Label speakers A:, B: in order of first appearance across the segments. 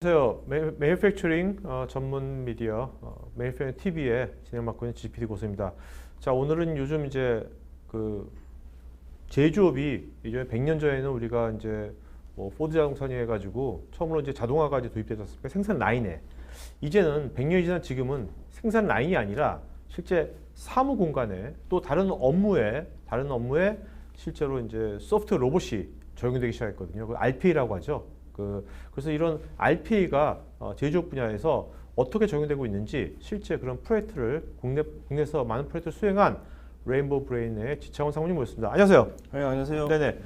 A: 안녕하세요. 매니팩처링 전문 미디어 매니팩처링 TV의 진행 맡고 있는 GPD 고수입니다. 자, 오늘은 요즘 이제 그 제조업이 이제 100년 전에는 우리가 이제 뭐 포드 자동차니 해가지고 처음으로 이제 자동화가 이제 도입되었습니까? 생산 라인에. 이제는 100년이 지난 지금은 생산 라인이 아니라 실제 사무 공간에 또 다른 업무에 실제로 이제 소프트웨어 로봇이 적용되기 시작했거든요. 그 RPA라고 하죠. 그래서 이런 RPA가 제조업 분야에서 어떻게 적용되고 있는지 실제 그런 프로젝트를 국내에서 많은 프로젝트를 수행한 레인보우 브레인의 지창원 상무님 모셨습니다. 안녕하세요.
B: 네, 안녕하세요.
A: 네네.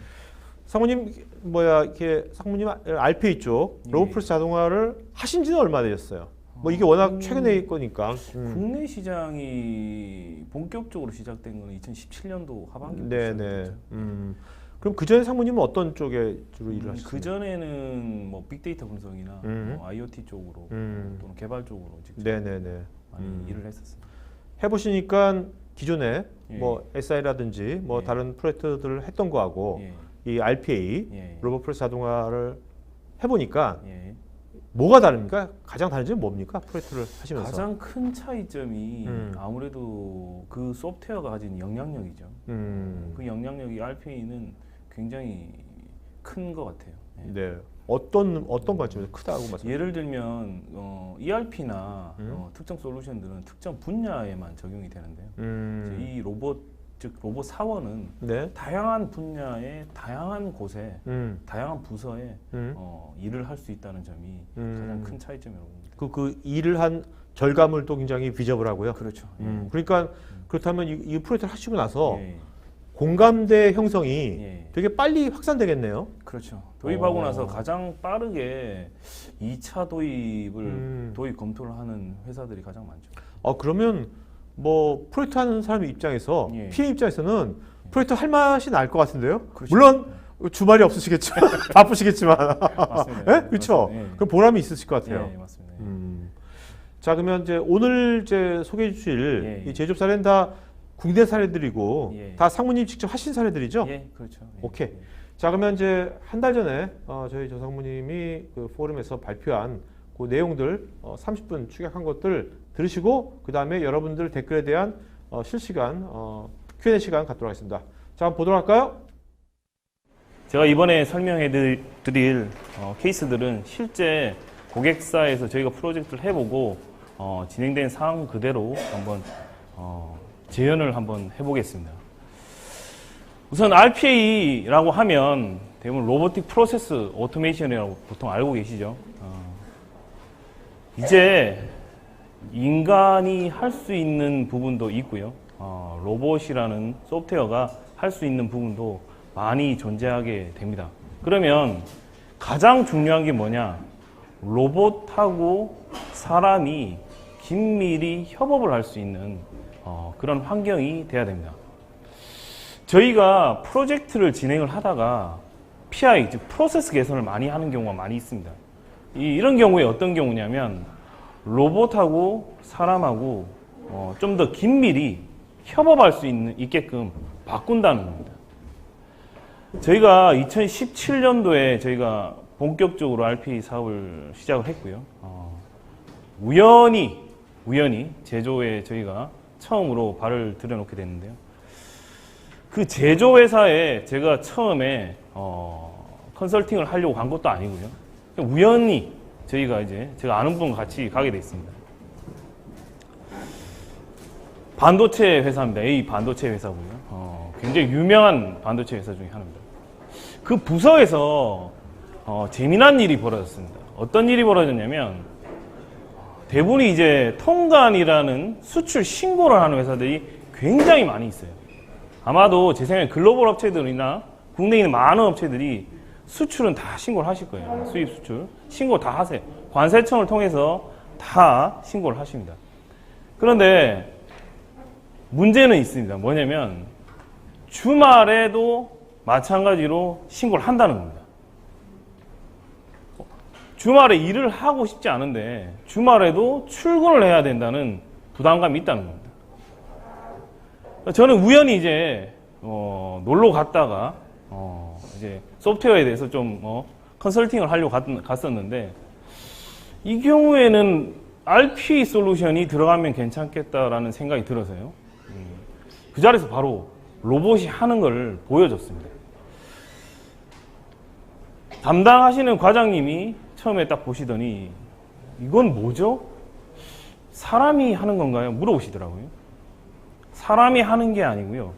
A: 상무님 이렇게 상무님 RPA 쪽 로봇 프로세스 자동화를 하신지는 얼마 되셨어요? 뭐 이게 워낙 최근에 거니까.
B: 국내 시장이 본격적으로 시작된 건 2017년도 하반기부터
A: 네네.
B: 시작됐죠.
A: 그럼 그 전에 상무님은 어떤 쪽에 주로 일을 하셨어요?
B: 그 전에는 뭐 빅데이터 분석이나 뭐 IoT 쪽으로 또는 개발 쪽으로 직접
A: 네네네.
B: 많이 일을 했었어요.
A: 해보시니까 기존에
B: 예.
A: 뭐 SI라든지 뭐
B: 예.
A: 다른 프로젝트들을 했던 거하고
B: 예.
A: 이 RPA
B: 예.
A: 로봇 프로세스 자동화를 해보니까
B: 예.
A: 뭐가 다릅니까? 가장 다른 점이 뭡니까? 프로젝트를 하시면서
B: 가장 큰 차이점이 아무래도 그 소프트웨어가 가진 영향력이죠. 그 영향력이 RPA는 굉장히 큰 것 같아요. 예.
A: 네. 어떤 관점에서 크다고 말씀하세요?
B: 예를 들면 ERP나 특정 솔루션들은 특정 분야에만 적용이 되는데요. 이제 이 로봇, 즉 로봇 사원은
A: 네.
B: 다양한 분야의 다양한 곳에 다양한 부서에 일을 할 수 있다는 점이 가장 큰 차이점이라고 봅니다.
A: 그 일을 한 결과물도 굉장히 비저블하고요.
B: 그렇죠.
A: 그러니까 그렇다면 이 프로젝트를 하시고 나서
B: 예.
A: 공감대 형성이
B: 예.
A: 되게 빨리 확산되겠네요.
B: 그렇죠. 도입하고 나서 가장 빠르게 2차 도입을 도입 검토를 하는 회사들이 가장 많죠.
A: 그러면 뭐 프로젝트 하는 사람 입장에서
B: 예.
A: PA 입장에서는 프로젝트 할 맛이 날 것 같은데요.
B: 그렇죠.
A: 물론 주말이 없으시겠지만 바쁘시겠지만,
B: 맞습니다.
A: 예? 그렇죠.
B: 예.
A: 그럼 보람이 있으실 것 같아요.
B: 예, 맞습니다.
A: 자, 그러면 이제 오늘 소개해 주실
B: 예.
A: 이 제조업 사례는 다 국내 사례들이고
B: 예.
A: 다 상무님 직접 하신 사례들이죠?
B: 예, 그렇죠. 예.
A: 오케이. 자, 그러면 이제 한 달 전에 저희 조 상무님이 그 포럼에서 발표한 그 내용들 30분 축약한 것들 들으시고 그 다음에 여러분들 댓글에 대한 실시간 Q&A 시간 갖도록 하겠습니다. 자, 한번 보도록 할까요?
B: 제가 이번에 설명해 드릴 케이스들은 실제 고객사에서 저희가 프로젝트를 해보고 진행된 상황 그대로 한번 재현을 한번 해보겠습니다. 우선 RPA라고 하면 대부분 로보틱 프로세스 오토메이션이라고 보통 알고 계시죠. 이제 인간이 할 수 있는 부분도 있고요. 로봇이라는 소프트웨어가 할 수 있는 부분도 많이 존재하게 됩니다. 그러면 가장 중요한 게 뭐냐? 로봇하고 사람이 긴밀히 협업을 할 수 있는 그런 환경이 돼야 됩니다. 저희가 프로젝트를 진행을 하다가 PI, 즉 프로세스 개선을 많이 하는 경우가 많이 있습니다. 이런 경우에 어떤 경우냐면 로봇하고 사람하고 좀 더 긴밀히 협업할 수 있게끔 바꾼다는 겁니다. 저희가 2017년도에 저희가 본격적으로 RPA 사업을 시작을 했고요. 우연히 제조에 저희가 처음으로 발을 들여놓게 됐는데요. 그 제조회사에 제가 처음에 컨설팅을 하려고 간 것도 아니고요. 우연히 제가 아는 분과 같이 가게 됐습니다. 반도체 회사입니다. A 반도체 회사고요. 굉장히 유명한 반도체 회사 중에 하나입니다. 그 부서에서 재미난 일이 벌어졌습니다. 어떤 일이 벌어졌냐면 대부분이 이제 통관이라는 수출 신고를 하는 회사들이 굉장히 많이 있어요. 아마도 제 생각에 글로벌 업체들이나 국내에 있는 많은 업체들이 수출은 다 신고를 하실 거예요. 수입 수출 신고 다 하세요. 관세청을 통해서 다 신고를 하십니다. 그런데 문제는 있습니다. 뭐냐면 주말에도 마찬가지로 신고를 한다는 겁니다. 주말에 일을 하고 싶지 않은데 주말에도 출근을 해야 된다는 부담감이 있다는 겁니다. 저는 우연히 이제 놀러 갔다가 이제 소프트웨어에 대해서 좀 컨설팅을 하려고 갔었는데 이 경우에는 RPA 솔루션이 들어가면 괜찮겠다라는 생각이 들어서요. 그 자리에서 바로 로봇이 하는 걸 보여줬습니다. 담당하시는 과장님이 처음에 딱 보시더니 이건 뭐죠? 사람이 하는 건가요? 물어보시더라고요. 사람이 하는 게 아니고요.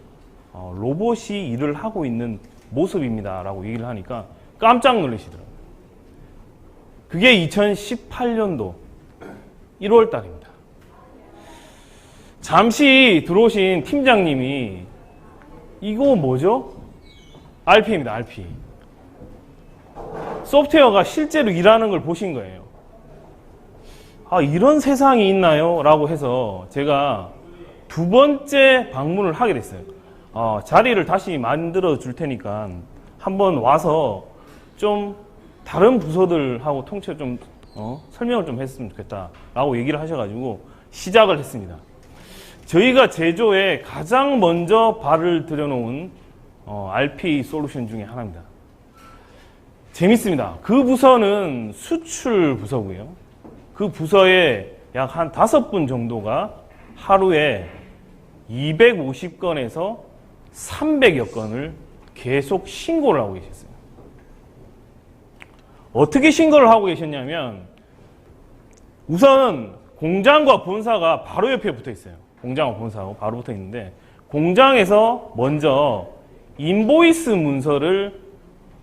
B: 로봇이 일을 하고 있는 모습입니다. 라고 얘기를 하니까 깜짝 놀라시더라고요. 그게 2018년도 1월 달입니다. 잠시 들어오신 팀장님이 이거 뭐죠? RPA입니다. RPA. 소프트웨어가 실제로 일하는 걸 보신 거예요. 아, 이런 세상이 있나요? 라고 해서 제가 두 번째 방문을 하게 됐어요. 자리를 다시 만들어 줄 테니까 한번 와서 좀 다른 부서들하고 통째로 좀 설명을 좀 했으면 좋겠다 라고 얘기를 하셔가지고 시작을 했습니다. 저희가 제조에 가장 먼저 발을 들여놓은 RPA 솔루션 중에 하나입니다. 재밌습니다. 그 부서는 수출 부서고요. 그 부서에 약 한 5분 정도가 하루에 250건에서 300여 건을 계속 신고를 하고 계셨어요. 어떻게 신고를 하고 계셨냐면 우선 공장과 본사가 바로 옆에 붙어 있어요. 공장과 본사하고 바로 붙어 있는데 공장에서 먼저 인보이스 문서를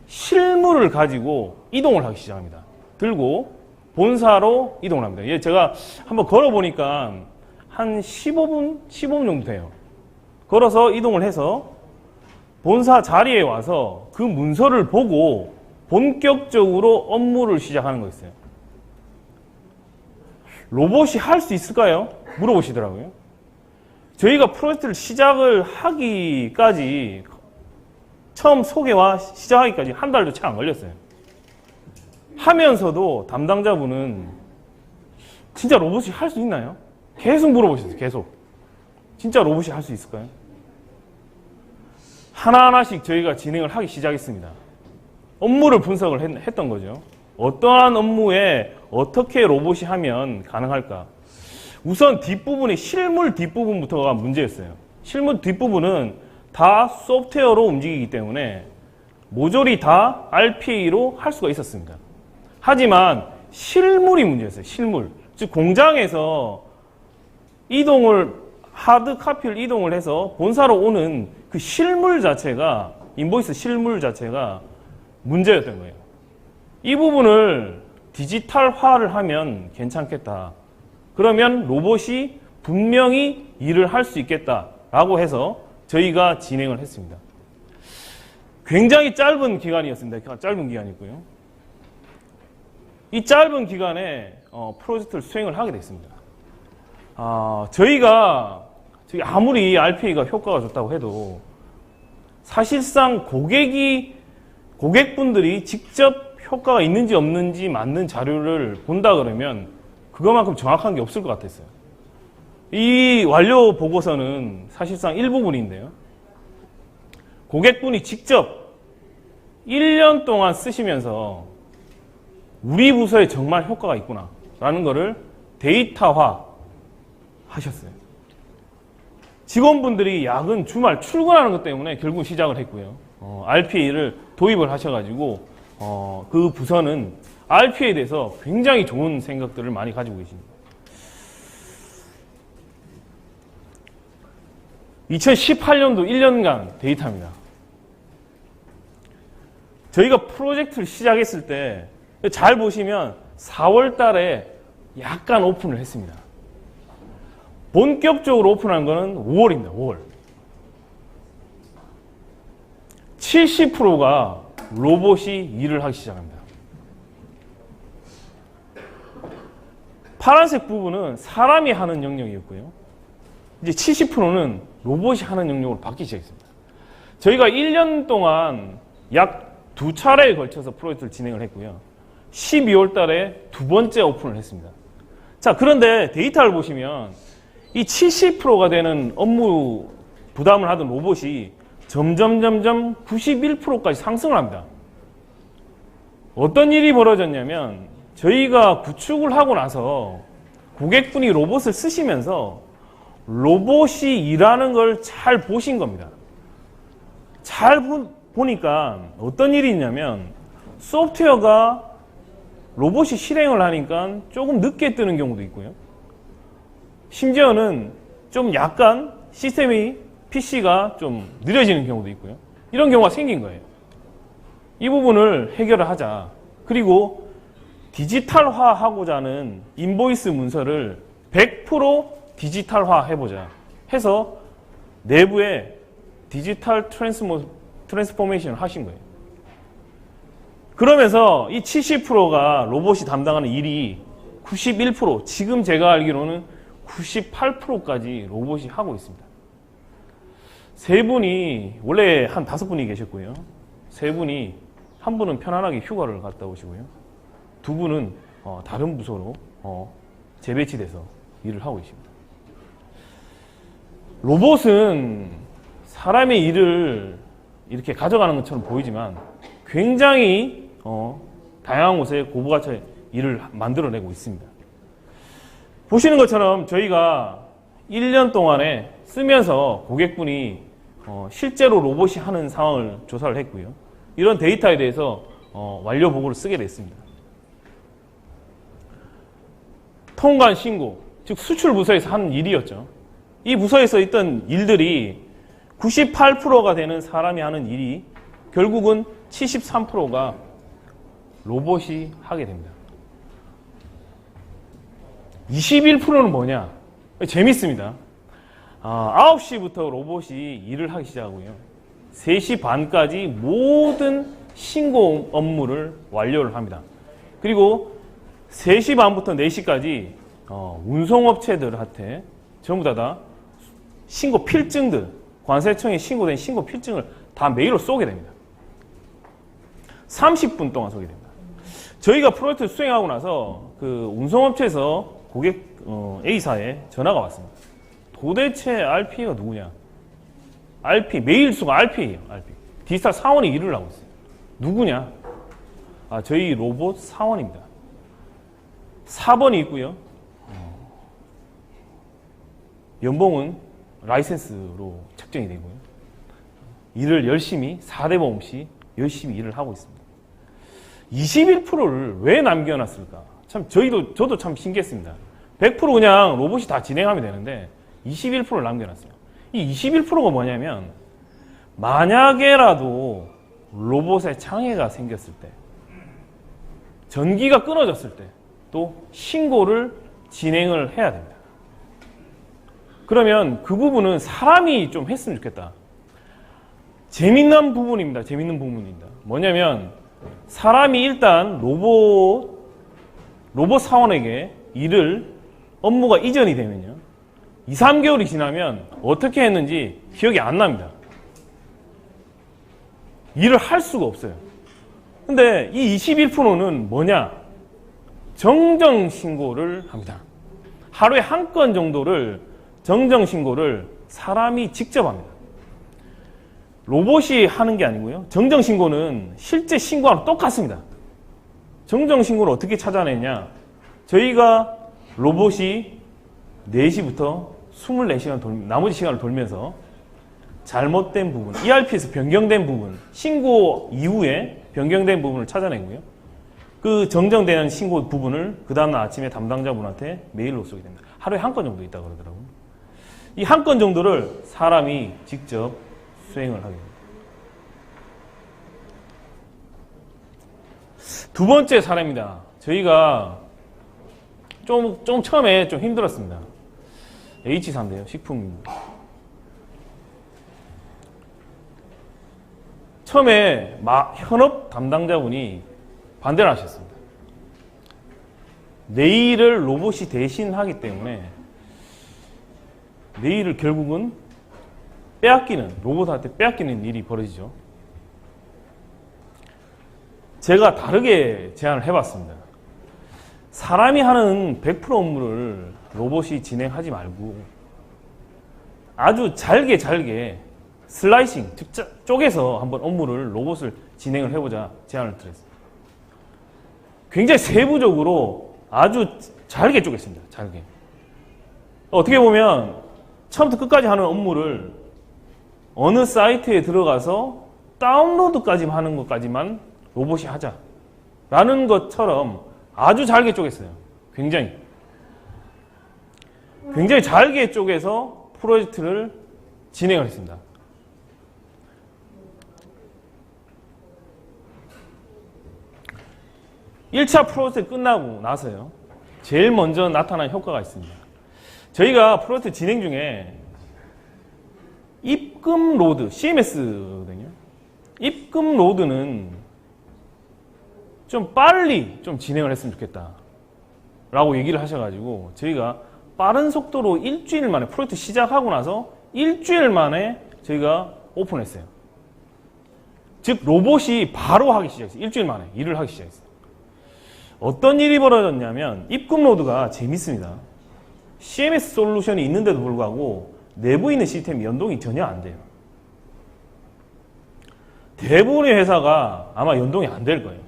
B: 실물을 가지고 이동을 하기 시작합니다. 들고 본사로 이동을 합니다. 예, 제가 한번 걸어보니까 한 15분 정도 돼요. 걸어서 이동을 해서 본사 자리에 와서 그 문서를 보고 본격적으로 업무를 시작하는 거였어요. 로봇이 할 수 있을까요? 물어보시더라고요. 저희가 프로젝트를 시작을 하기까지 처음 소개와 시작하기까지 한 달도 채 안 걸렸어요. 하면서도 담당자분은 진짜 로봇이 할 수 있나요? 계속 물어보셨어요. 계속. 진짜 로봇이 할 수 있을까요? 하나하나씩 저희가 진행을 하기 시작했습니다. 업무를 분석을 했던 거죠. 어떠한 업무에 어떻게 로봇이 하면 가능할까? 우선 뒷부분의 실물 뒷부분부터가 문제였어요. 실물 뒷부분은 다 소프트웨어로 움직이기 때문에 모조리 다 RPA로 할 수가 있었습니다. 하지만 실물이 문제였어요. 실물. 즉 공장에서 이동을 하드 카피를 이동을 해서 본사로 오는 그 실물 자체가 인보이스 실물 자체가 문제였던 거예요. 이 부분을 디지털화를 하면 괜찮겠다. 그러면 로봇이 분명히 일을 할 수 있겠다라고 해서 저희가 진행을 했습니다. 굉장히 짧은 기간이었습니다. 짧은 기간이고요. 이 짧은 기간에 프로젝트를 수행을 하게 됐습니다. 저희가 아무리 RPA가 효과가 좋다고 해도 사실상 고객분들이 직접 효과가 있는지 없는지 맞는 자료를 본다 그러면 그것만큼 정확한 게 없을 것 같았어요. 이 완료 보고서는 사실상 일부분인데요. 고객분이 직접 1년 동안 쓰시면서 우리 부서에 정말 효과가 있구나 라는 거를 데이터화 하셨어요. 직원분들이 야근, 주말 출근하는 것 때문에 결국 시작을 했고요. RPA를 도입을 하셔가지고 그 부서는 RPA에 대해서 굉장히 좋은 생각들을 많이 가지고 계십니다. 2018년도 1년간 데이터입니다. 저희가 프로젝트를 시작했을 때 잘 보시면 4월 달에 약간 오픈을 했습니다. 본격적으로 오픈한 거는 5월입니다. 5월. 70%가 로봇이 일을 하기 시작합니다. 파란색 부분은 사람이 하는 영역이었고요. 이제 70%는 로봇이 하는 영역으로 바뀌기 시작했습니다. 저희가 1년 동안 약 2차례에 걸쳐서 프로젝트를 진행을 했고요. 12월 달에 두 번째 오픈을 했습니다. 자, 그런데 데이터를 보시면 이 70%가 되는 업무 부담을 하던 로봇이 점점 91%까지 상승을 합니다. 어떤 일이 벌어졌냐면 저희가 구축을 하고 나서 고객분이 로봇을 쓰시면서 로봇이 일하는 걸 잘 보신 겁니다. 잘 보니까 어떤 일이 있냐면 소프트웨어가 로봇이 실행을 하니까 조금 늦게 뜨는 경우도 있고요. 심지어는 좀 약간 시스템이 PC가 좀 느려지는 경우도 있고요. 이런 경우가 생긴 거예요. 이 부분을 해결을 하자. 그리고 디지털화하고자 하는 인보이스 문서를 100% 디지털화 해보자 해서 내부에 디지털 트랜스포메이션을 하신 거예요. 그러면서 이 70%가 로봇이 담당하는 일이 91%, 지금 제가 알기로는 98%까지 로봇이 하고 있습니다. 세 분이, 원래 한 5분이 계셨고요. 세 분이, 한 분은 편안하게 휴가를 갔다 오시고요. 두 분은 다른 부서로 재배치돼서 일을 하고 있습니다. 로봇은 사람의 일을 이렇게 가져가는 것처럼 보이지만 굉장히 다양한 곳에 고부가치의 일을 만들어내고 있습니다. 보시는 것처럼 저희가 1년 동안에 쓰면서 고객분이 실제로 로봇이 하는 상황을 조사를 했고요. 이런 데이터에 대해서 완료 보고를 쓰게 됐습니다. 통관 신고, 즉 수출 부서에서 하는 일이었죠. 이 부서에서 있던 일들이 98%가 되는 사람이 하는 일이 결국은 73%가 로봇이 하게 됩니다. 21%는 뭐냐? 재밌습니다. 9시부터 로봇이 일을 하기 시작하고요. 3시 반까지 모든 신고 업무를 완료를 합니다. 그리고 3시 반부터 4시까지 운송업체들한테 전부 다 신고 필증들, 관세청에 신고된 신고 필증을 다 메일로 쏘게 됩니다. 30분 동안 쏘게 됩니다. 저희가 프로젝트를 수행하고 나서 그 운송업체에서 고객 A사에 전화가 왔습니다. 도대체 RP가 누구냐? 메일 수가 RP예요. 디지털 사원이 일을 하고 있어요. 누구냐? 저희 로봇 사원입니다. 4번이 있고요. 연봉은 라이센스로 책정이 되고요. 일을 열심히 4대 보험 없이 열심히 일을 하고 있습니다. 21%를 왜 남겨놨을까? 참 저도 참 신기했습니다. 100% 그냥 로봇이 다 진행하면 되는데 21%를 남겨놨어요. 이 21%가 뭐냐면 만약에라도 로봇에 장애가 생겼을 때, 전기가 끊어졌을 때 또 신고를 진행을 해야 됩니다. 그러면 그 부분은 사람이 좀 했으면 좋겠다. 재밌는 부분입니다. 뭐냐면 사람이 일단 로봇 사원에게 업무가 이전이 되면요. 2, 3개월이 지나면 어떻게 했는지 기억이 안 납니다. 일을 할 수가 없어요. 근데 이 21%는 뭐냐? 정정신고를 합니다. 하루에 한 건 정도를 정정신고를 사람이 직접 합니다. 로봇이 하는 게 아니고요. 정정신고는 실제 신고와는 똑같습니다. 정정신고를 어떻게 찾아내냐? 저희가 로봇이 4시부터 24시간 나머지 시간을 돌면서 잘못된 부분, ERP에서 변경된 부분, 신고 이후에 변경된 부분을 찾아내고요. 그 정정되는 신고 부분을 그 다음날 아침에 담당자분한테 메일로 쏘게 됩니다. 하루에 한 건 정도 있다고 그러더라고요. 이 한 건 정도를 사람이 직접 수행을 하게 됩니다. 두 번째 사례입니다. 저희가 좀 처음에 좀 힘들었습니다. H3인데요. 식품입니다. 처음에 현업 담당자분이 반대를 하셨습니다. 내일을 로봇이 대신하기 때문에 내일을 결국은 로봇한테 빼앗기는 일이 벌어지죠. 제가 다르게 제안을 해봤습니다. 사람이 하는 100% 업무를 로봇이 진행하지 말고 아주 잘게 슬라이싱, 즉 쪼개서 한번 업무를 로봇을 진행을 해보자 제안을 드렸습니다. 굉장히 세부적으로 아주 잘게 쪼갰습니다. 잘게. 어떻게 보면 처음부터 끝까지 하는 업무를 어느 사이트에 들어가서 다운로드까지 하는 것까지만 로봇이 하자라는 것처럼 아주 잘게 쪼갰어요. 굉장히 잘게 쪼개서 프로젝트를 진행을 했습니다. (1차) 프로젝트 끝나고 나서요, 제일 먼저 나타난 효과가 있습니다. 저희가 프로젝트 진행 중에 입금 로드, CMS거든요. 입금 로드는 좀 빨리 좀 진행을 했으면 좋겠다 라고 얘기를 하셔가지고 저희가 빠른 속도로 일주일 만에, 프로젝트 시작하고 나서 일주일 만에 저희가 오픈했어요. 즉 로봇이 바로 하기 시작했어요. 일주일 만에 일을 하기 시작했어요. 어떤 일이 벌어졌냐면, 입금 로드가 재밌습니다. CMS 솔루션이 있는데도 불구하고 내부에 있는 시스템이 연동이 전혀 안 돼요. 대부분의 회사가 아마 연동이 안 될 거예요.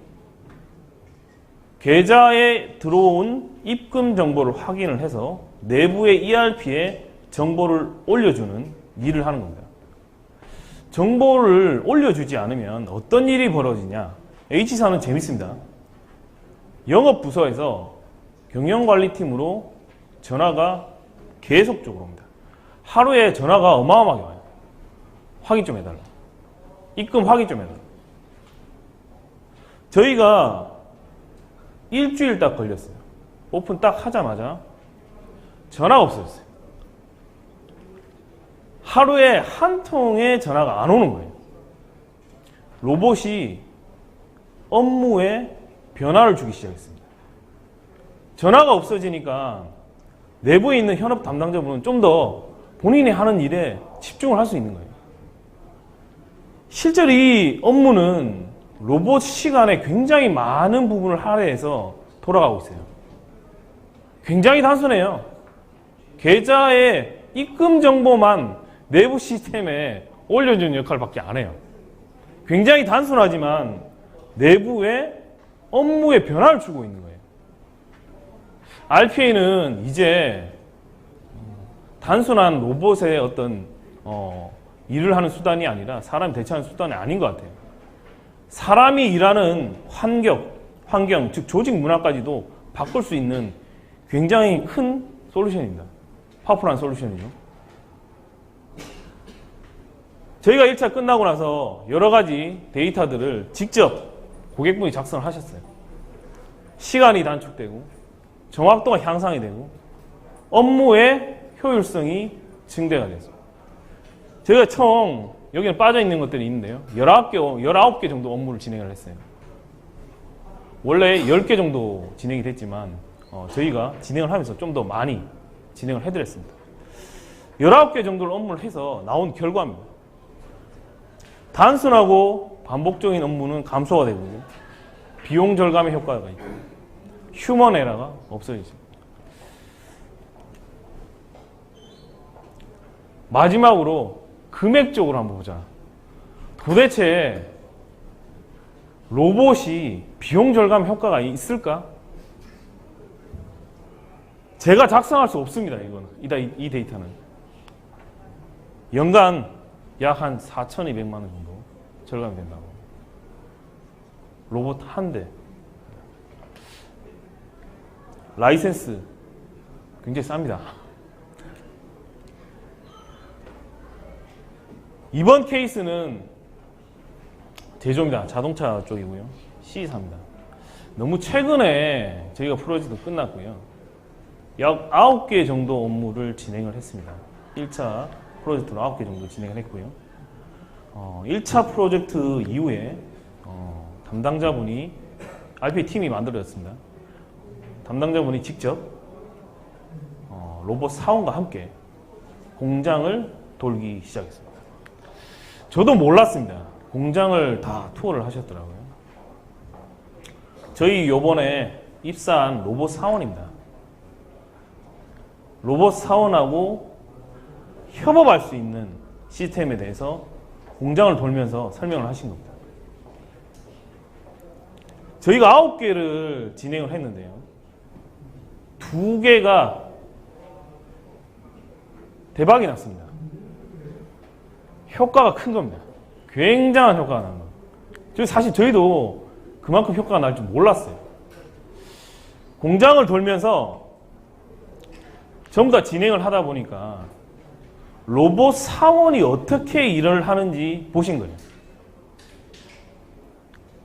B: 계좌에 들어온 입금 정보를 확인을 해서 내부의 ERP에 정보를 올려주는 일을 하는 겁니다. 정보를 올려주지 않으면 어떤 일이 벌어지냐? H사는 재밌습니다. 영업부서에서 경영관리팀으로 전화가 계속적으로 옵니다. 하루에 전화가 어마어마하게 와요. 확인 좀 해달라. 입금 확인 좀 해달라. 저희가 일주일 딱 걸렸어요. 오픈 딱 하자마자 전화가 없어졌어요. 하루에 한 통의 전화가 안 오는 거예요. 로봇이 업무에 변화를 주기 시작했습니다. 전화가 없어지니까 내부에 있는 현업 담당자분은 좀 더 본인이 하는 일에 집중을 할 수 있는 거예요. 실제로 이 업무는 로봇 시간에 굉장히 많은 부분을 할애해서 돌아가고 있어요. 굉장히 단순해요. 계좌의 입금 정보만 내부 시스템에 올려주는 역할밖에 안 해요. 굉장히 단순하지만 내부에 업무에 변화를 주고 있는 거예요. RPA는 이제 단순한 로봇의 어떤 일을 하는 수단이 아니라 사람이 대체하는 수단이 아닌 것 같아요. 사람이 일하는 환경, 즉 조직 문화까지도 바꿀 수 있는 굉장히 큰 솔루션입니다. 파워풀한 솔루션이죠. 저희가 1차 끝나고 나서 여러 가지 데이터들을 직접 고객분이 작성을 하셨어요. 시간이 단축되고 정확도가 향상이 되고 업무의 효율성이 증대가 됐어요. 저희가 총 여기는 빠져있는 것들이 있는데요. 19개 정도 업무를 진행을 했어요. 원래 10개 정도 진행이 됐지만 저희가 진행을 하면서 좀 더 많이 진행을 해드렸습니다. 19개 정도를 업무를 해서 나온 결과입니다. 단순하고 반복적인 업무는 감소가 되고 비용 절감의 효과가 있고 휴먼 에러가 없어지죠. 마지막으로 금액적으로 한번 보자. 도대체 로봇이 비용 절감 효과가 있을까? 제가 작성할 수 없습니다. 이 데이터는. 연간 약 한 4,200만 원 정도 절감이 된다고. 로봇 한 대. 라이센스 굉장히 쌉니다. 이번 케이스는 제조입니다. 자동차 쪽이고요. C사입니다. 너무 최근에 저희가 프로젝트 끝났고요. 약 9개 정도 업무를 진행을 했습니다. 1차 프로젝트로 9개 정도 진행을 했고요. 1차 프로젝트 이후에 담당자분이 RPA 팀이 만들어졌습니다. 담당자분이 직접 로봇 사원과 함께 공장을 돌기 시작했습니다. 저도 몰랐습니다. 공장을 다 투어를 하셨더라고요. 저희 요번에 입사한 로봇 사원입니다. 로봇 사원하고 협업할 수 있는 시스템에 대해서 공장을 돌면서 설명을 하신 겁니다. 저희가 9개를 진행을 했는데요. 2개가 대박이 났습니다. 효과가 큰 겁니다. 굉장한 효과가 난 거예요. 사실 저희도 그만큼 효과가 날 줄 몰랐어요. 공장을 돌면서 전부 다 진행을 하다 보니까 로봇 사원이 어떻게 일을 하는지 보신 거예요.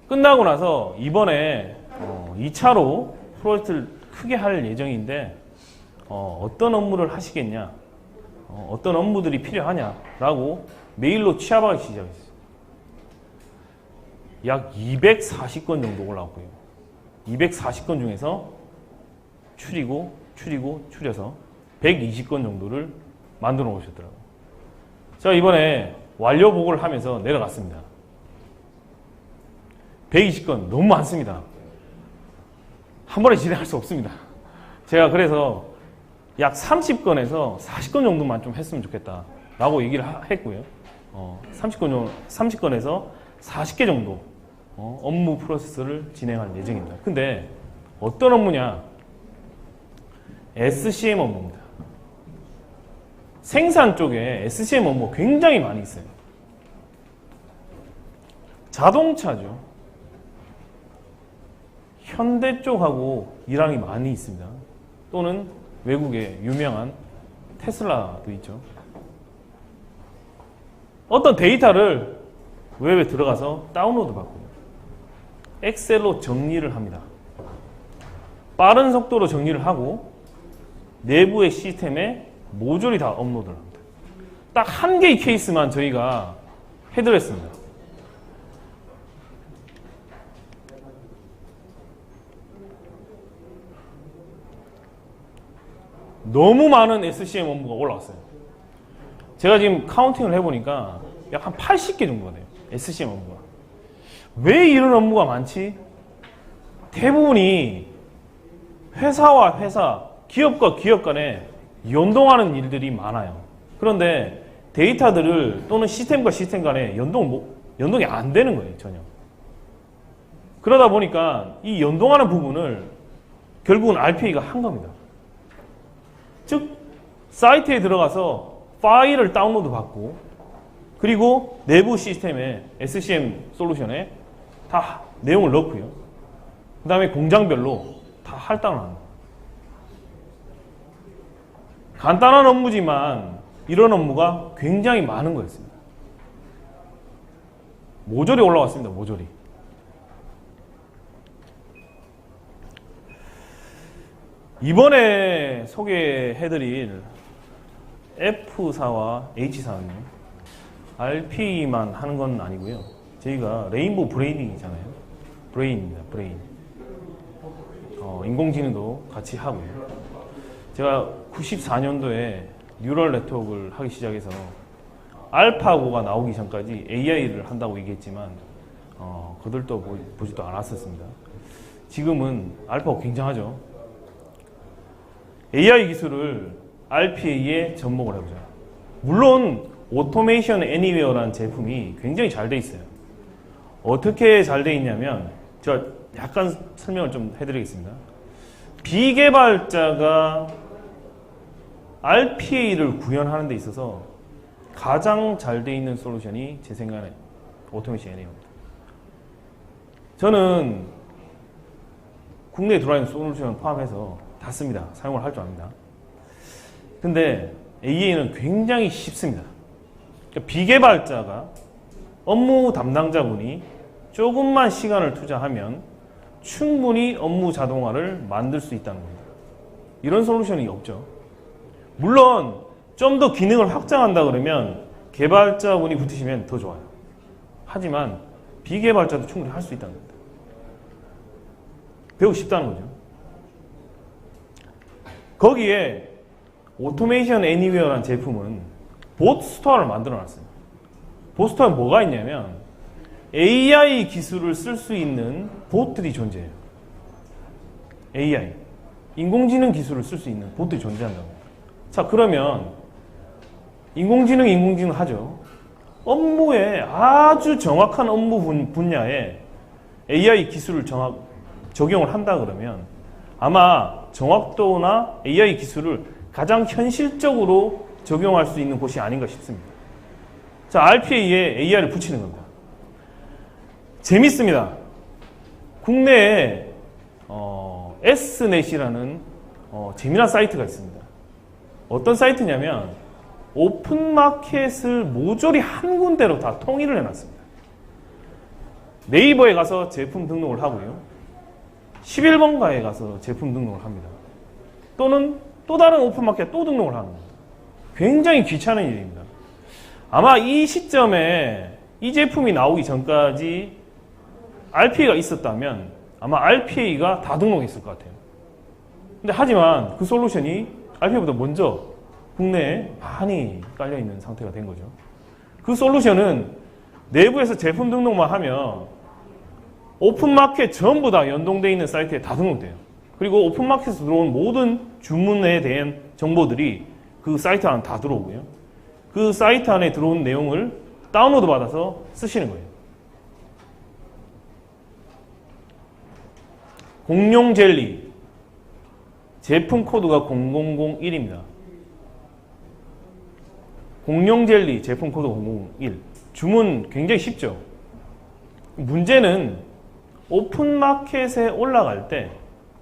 B: 끝나고 나서 이번에 2차로 프로젝트를 크게 할 예정인데 어떤 업무를 하시겠냐, 어떤 업무들이 필요하냐라고 메일로 취합하기 시작했어요. 약 240건 정도 올라왔고요. 240건 중에서 추려서 120건 정도를 만들어 오셨더라고요. 제가 이번에 완료 보고를 하면서 내려갔습니다. 120건 너무 많습니다. 한 번에 진행할 수 없습니다. 제가 그래서 약 30건에서 40건 정도만 좀 했으면 좋겠다 라고 얘기를 했고요. 30건에서 40개 정도 업무 프로세스를 진행할 예정입니다. 근데 어떤 업무냐? SCM 업무입니다. 생산 쪽에 SCM 업무가 굉장히 많이 있어요. 자동차죠. 현대 쪽하고 일항이 많이 있습니다. 또는 외국의 유명한 테슬라도 있죠. 어떤 데이터를 웹에 들어가서 다운로드 받고 엑셀로 정리를 합니다. 빠른 속도로 정리를 하고 내부의 시스템에 모조리 다 업로드를 합니다. 딱 한 개의 케이스만 저희가 해드렸습니다. 너무 많은 SCM 업무가 올라왔어요. 제가 지금 카운팅을 해보니까 약 한 80개 정도가 돼요. SCM 업무가. 왜 이런 업무가 많지? 대부분이 회사와 회사, 기업과 기업 간에 연동하는 일들이 많아요. 그런데 데이터들을 또는 시스템과 시스템 간에 연동이 안 되는 거예요, 전혀. 그러다 보니까 이 연동하는 부분을 결국은 RPA가 한 겁니다. 즉, 사이트에 들어가서 파일을 다운로드 받고 그리고 내부 시스템에 SCM 솔루션에 다 내용을 넣고요. 그 다음에 공장별로 다 할당을 합니다. 간단한 업무지만 이런 업무가 굉장히 많은 거였습니다. 모조리 올라왔습니다. 모조리. 이번에 소개해드릴 F사와 H사는 RP만 하는 건 아니고요. 저희가 레인보우 브레인이잖아요. 브레인입니다. 브레인. 인공지능도 같이 하고요. 제가 94년도에 뉴럴 네트워크를 하기 시작해서 알파고가 나오기 전까지 AI를 한다고 얘기했지만 그들도 보지도 않았었습니다. 지금은 알파고 굉장하죠. AI 기술을 RPA에 접목을 해보자. 물론 오토메이션 애니웨어라는 제품이 굉장히 잘 돼 있어요. 어떻게 잘 돼 있냐면 제가 약간 설명을 좀 해드리겠습니다. 비개발자가 RPA를 구현하는 데 있어서 가장 잘 돼 있는 솔루션이 제 생각에 오토메이션 애니웨어입니다. 저는 국내에 들어와 있는 솔루션을 포함해서 다 씁니다. 사용을 할 줄 압니다. 근데 AI는 굉장히 쉽습니다. 그러니까 비개발자가 업무 담당자분이 조금만 시간을 투자하면 충분히 업무 자동화를 만들 수 있다는 겁니다. 이런 솔루션이 없죠. 물론 좀 더 기능을 확장한다 그러면 개발자분이 붙으시면 더 좋아요. 하지만 비개발자도 충분히 할 수 있다는 겁니다. 배우기 쉽다는 거죠. 거기에 오토메이션 애니웨어라는 제품은 봇 스토어를 만들어 놨어요. 봇 스토어에 뭐가 있냐면 AI 기술을 쓸 수 있는 봇들이 존재해요. AI. 인공지능 기술을 쓸 수 있는 봇들이 존재한다고. 자, 그러면 인공지능 하죠. 업무에 아주 정확한 업무 분야에 AI 기술을 적용을 한다 그러면 아마 정확도나 AI 기술을 가장 현실적으로 적용할 수 있는 곳이 아닌가 싶습니다. 자, RPA에 AI를 붙이는 겁니다. 재밌습니다. 국내에 S넷이라는 재미난 사이트가 있습니다. 어떤 사이트냐면 오픈마켓을 모조리 한 군데로 다 통일을 해놨습니다. 네이버에 가서 제품 등록을 하고요. 11번가에 가서 제품 등록을 합니다. 또는 또 다른 오픈마켓에 또 등록을 하는 겁니다. 굉장히 귀찮은 일입니다. 아마 이 시점에 이 제품이 나오기 전까지 RPA가 있었다면 아마 RPA가 다 등록했을 것 같아요. 근데 하지만 그 솔루션이 RPA보다 먼저 국내에 많이 깔려있는 상태가 된 거죠. 그 솔루션은 내부에서 제품 등록만 하면 오픈마켓 전부 다 연동되어 있는 사이트에 다 등록돼요. 그리고 오픈마켓에서 들어온 모든 주문에 대한 정보들이 그 사이트 안에 다 들어오고요. 그 사이트 안에 들어온 내용을 다운로드 받아서 쓰시는 거예요. 공룡 젤리 제품 코드가 0001입니다. 공룡 젤리 제품 코드 001 주문 굉장히 쉽죠. 문제는 오픈마켓에 올라갈 때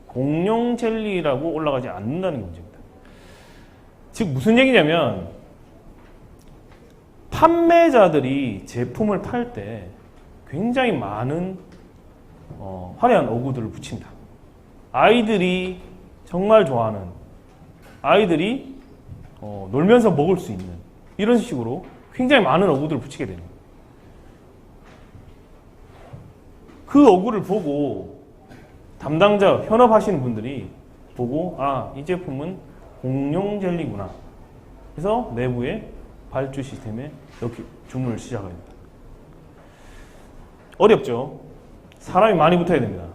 B: 공룡 젤리라고 올라가지 않는다는 문제입니다. 즉 무슨 얘기냐면 판매자들이 제품을 팔 때 굉장히 많은 화려한 어구들을 붙인다. 아이들이 정말 좋아하는 아이들이 놀면서 먹을 수 있는 이런 식으로 굉장히 많은 어구들을 붙이게 됩니다. 그 어구를 보고 담당자, 현업하시는 분들이 보고 아, 이 제품은 공룡 젤리구나. 그래서 내부에 발주 시스템에 이렇게 주문을 시작합니다. 어렵죠. 사람이 많이 붙어야 됩니다.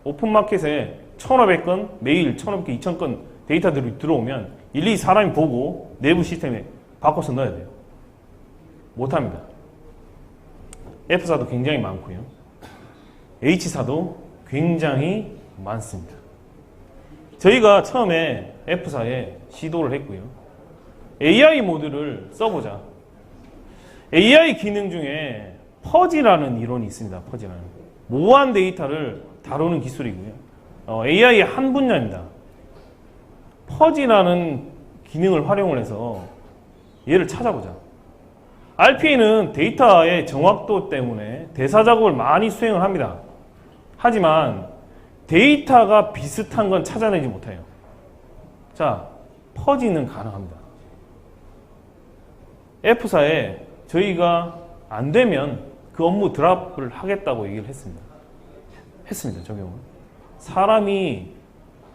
B: 오픈마켓에 1,500건, 매일 1,500건, 2,000건 데이터들이 들어오면 일일이 사람이 보고 내부 시스템에 바꿔서 넣어야 돼요. 못합니다. F사도 굉장히 많고요. H사도 굉장히 많습니다. 저희가 처음에 F사에 시도를 했고요. AI 모듈을 써보자. AI 기능 중에 퍼지라는 이론이 있습니다. 퍼지라는. 모호한 데이터를 다루는 기술이고요. AI의 한 분야입니다. 퍼지라는 기능을 활용을 해서 얘를 찾아보자. RPA는 데이터의 정확도 때문에 대사 작업을 많이 수행을 합니다. 하지만 데이터가 비슷한 건 찾아내지 못해요. 자, 퍼지는 가능합니다. F사에 저희가 안 되면 그 업무 드랍을 하겠다고 얘기를 했습니다. 적용을. 사람이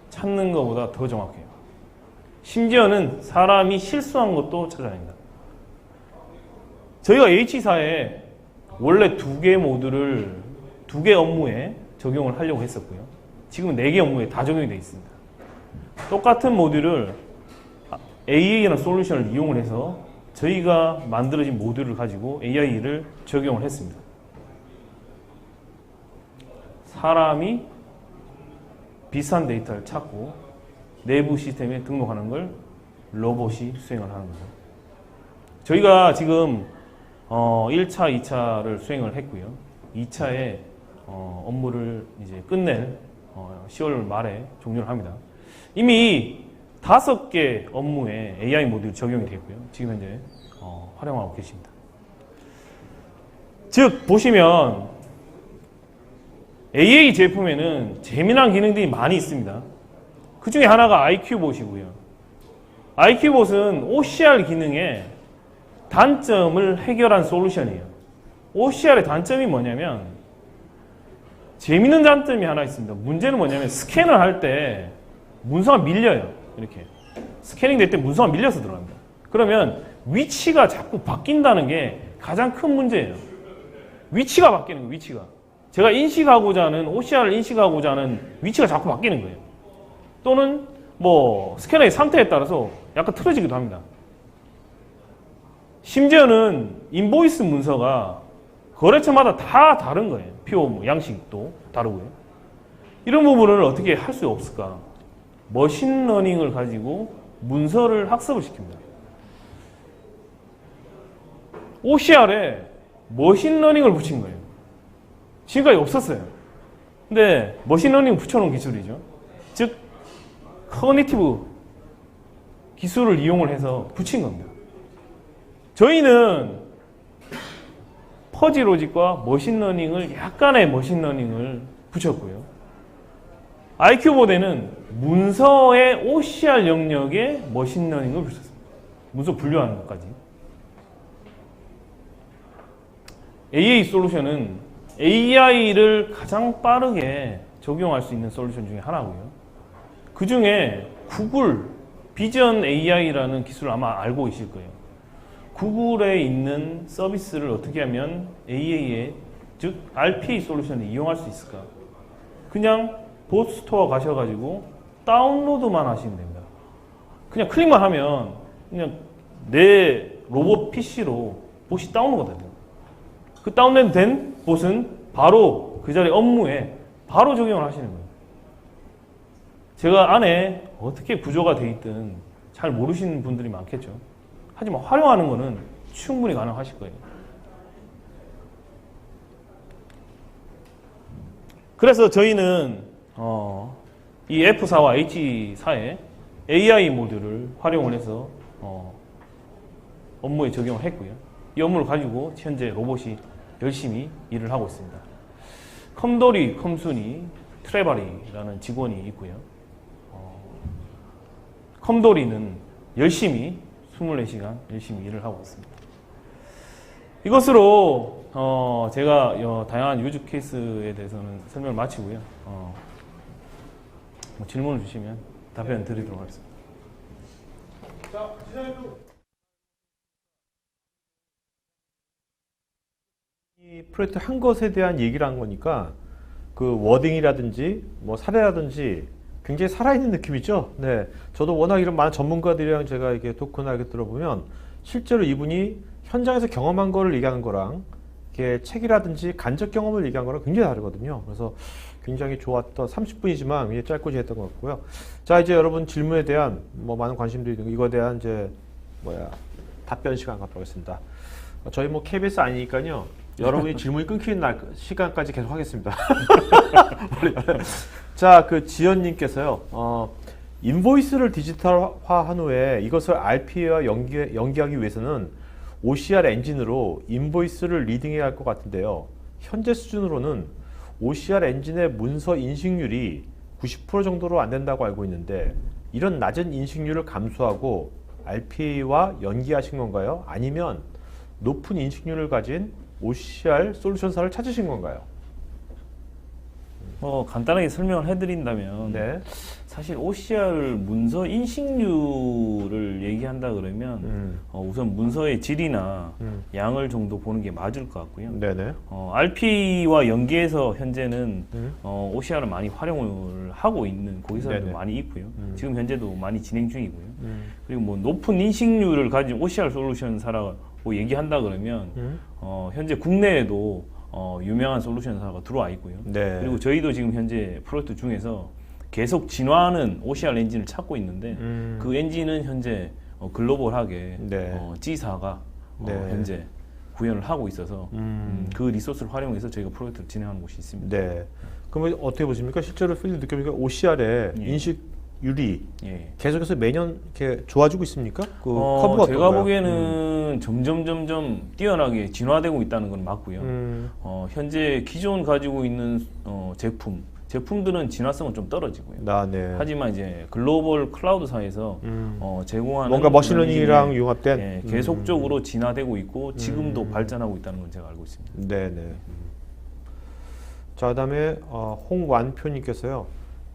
B: 찾는 것보다 더 정확해요. 심지어는 사람이 실수한 것도 찾아냅니다. 저희가 H사에 원래 2개 모듈을 2개 업무에 적용을 하려고 했었고요. 지금은 4개 업무에 다 적용이 되어 있습니다. 똑같은 모듈을 AA라는 솔루션을 이용을 해서 저희가 만들어진 모듈을 가지고 AI를 적용을 했습니다. 사람이 비슷한 데이터를 찾고 내부 시스템에 등록하는 걸 로봇이 수행을 하는 거죠. 저희가 지금 1차, 2차를 수행을 했고요. 2차에 업무를 이제 끝낼 10월 말에 종료를 합니다. 이미 5개 업무에 AI 모듈 적용이 되고요. 지금 현재 활용하고 계십니다. 즉 보시면 AA 제품에는 재미난 기능들이 많이 있습니다. 그 중에 하나가 IQ봇이고요. IQ봇은 OCR 기능의 단점을 해결한 솔루션이에요. OCR의 단점이 뭐냐면 재미있는 단점이 하나 있습니다. 문제는 뭐냐면 스캔을 할 때 문서가 밀려요. 이렇게 스캐닝 될 때 문서가 밀려서 들어갑니다. 그러면 위치가 자꾸 바뀐다는 게 가장 큰 문제예요. 위치가 바뀌는 거예요. 위치가. 제가 인식하고자 하는 OCR을 인식하고자 하는 위치가 자꾸 바뀌는 거예요. 또는 뭐 스캐너의 상태에 따라서 약간 틀어지기도 합니다. 심지어는 인보이스 문서가 거래처마다 다 다른 거예요. PO 뭐 양식도 다르고요. 이런 부분을 어떻게 할 수 없을까? 머신러닝을 가지고 문서를 학습을 시킵니다. OCR에 머신러닝을 붙인 거예요. 지금까지 없었어요. 근데 머신러닝 붙여놓은 기술이죠. 즉 커그니티브 기술을 이용을 해서 붙인 겁니다. 저희는 퍼지 로직과 머신러닝을 약간의 머신러닝을 붙였고요. IQ 모델은 문서의 OCR 영역에 머신러닝을 붙였습니다. 문서 분류하는 것까지. AA 솔루션은 AI를 가장 빠르게 적용할 수 있는 솔루션 중에 하나고요. 그 중에 구글 비전 AI라는 기술을 아마 알고 계실 거예요. 구글에 있는 서비스를 어떻게 하면 AI에, 즉 RPA 솔루션을 이용할 수 있을까? 그냥 봇 스토어 가셔가지고 다운로드만 하시면 됩니다. 그냥 클릭만 하면 그냥 내 로봇 PC로 봇이 다운로드가 됩니다. 그 다운로드된 봇은 바로 그 자리 업무에 바로 적용을 하시는 거예요. 제가 안에 어떻게 구조가 돼 있든 잘 모르시는 분들이 많겠죠. 하지만 활용하는 거는 충분히 가능하실 거예요. 그래서 저희는 이 F4와 H4의 AI 모듈을 활용을 해서 업무에 적용을 했고요. 이 업무를 가지고 현재 로봇이 열심히 일을 하고 있습니다. 컴돌이, 컴순이, 트레바리라는 직원이 있고요. 컴돌이는 열심히 24시간 열심히 일을 하고 있습니다. 이것으로 제가 다양한 유즈 케이스에 대해서는 설명을 마치고요. 뭐 질문을 주시면 답변 드리도록 하겠습니다.
A: 자, 지난해도 이 프로젝트 한 것에 대한 얘기를 한 거니까 그 워딩이라든지 뭐 사례라든지 굉장히 살아있는 느낌이죠. 네, 저도 워낙 이런 많은 전문가들이랑 제가 이렇게 토크나 이렇게 들어보면 실제로 이분이 현장에서 경험한 거를 얘기하는 거랑 이렇게 책이라든지 간접 경험을 얘기한 거랑 굉장히 다르거든요. 그래서 굉장히 좋았던 30분이지만 굉장히 짧고 지했던 것 같고요. 자, 이제 여러분 질문에 대한 뭐 많은 관심들이 있는 이거에 대한 이제 답변 시간 갖도록 하겠습니다. 저희 뭐 KBS 아니니까요. 여러분이 질문이 끊기는 날 시간까지 계속 하겠습니다. 자, 그 지연님께서요. 인보이스를 디지털화한 후에 이것을 RPA와 연기하기 위해서는 OCR 엔진으로 인보이스를 리딩해야 할 것 같은데요. 현재 수준으로는 OCR 엔진의 문서 인식률이 90% 정도로 안 된다고 알고 있는데 이런 낮은 인식률을 감수하고 RPA와 연기하신 건가요? 아니면 높은 인식률을 가진 OCR 솔루션사를 찾으신 건가요?
B: 간단하게 설명을 해드린다면
A: 네.
B: 사실 OCR 문서 인식률을 얘기한다 그러면 우선 문서의 질이나 양을 정도 보는 게 맞을 것 같고요.
A: 네네.
B: RP와 연계해서 현재는 OCR을 많이 활용을 하고 있는 고객사들도
A: 네네.
B: 많이 있고요. 지금 현재도 많이 진행 중이고요. 그리고 뭐 높은 인식률을 가진 OCR 솔루션사라고 얘기한다 그러면 현재 국내에도 유명한 솔루션사가 들어와 있고요.
A: 네.
B: 그리고 저희도 지금 현재 프로젝트 중에서 계속 진화하는 OCR 엔진을 찾고 있는데 그 엔진은 현재 글로벌하게
A: 네.
B: G사가
A: 네.
B: 현재 구현을 하고 있어서 그 리소스를 활용해서 저희가 프로젝트를 진행하는 곳이 있습니다.
A: 네. 그러면 어떻게 보십니까? 실제로 필드 느껴보니까 OCR의
B: 예.
A: 인식률이
B: 예.
A: 계속해서 매년 이렇게 좋아지고 있습니까? 그 커브가
B: 제가
A: 어떤가요?
B: 보기에는 점점 뛰어나게 진화되고 있다는 건 맞고요. 현재 기존 가지고 있는 제품들은 진화성은 좀 떨어지고요.
A: 네.
B: 하지만 이제 글로벌 클라우드사에서 제공하는
A: 뭔가 머신러닝이랑
B: 기능이,
A: 융합된
B: 계속적으로 진화되고 있고 지금도 발전하고 있다는 건 제가 알고 있습니다.
A: 네네. 자, 그다음에 홍완표님께서요.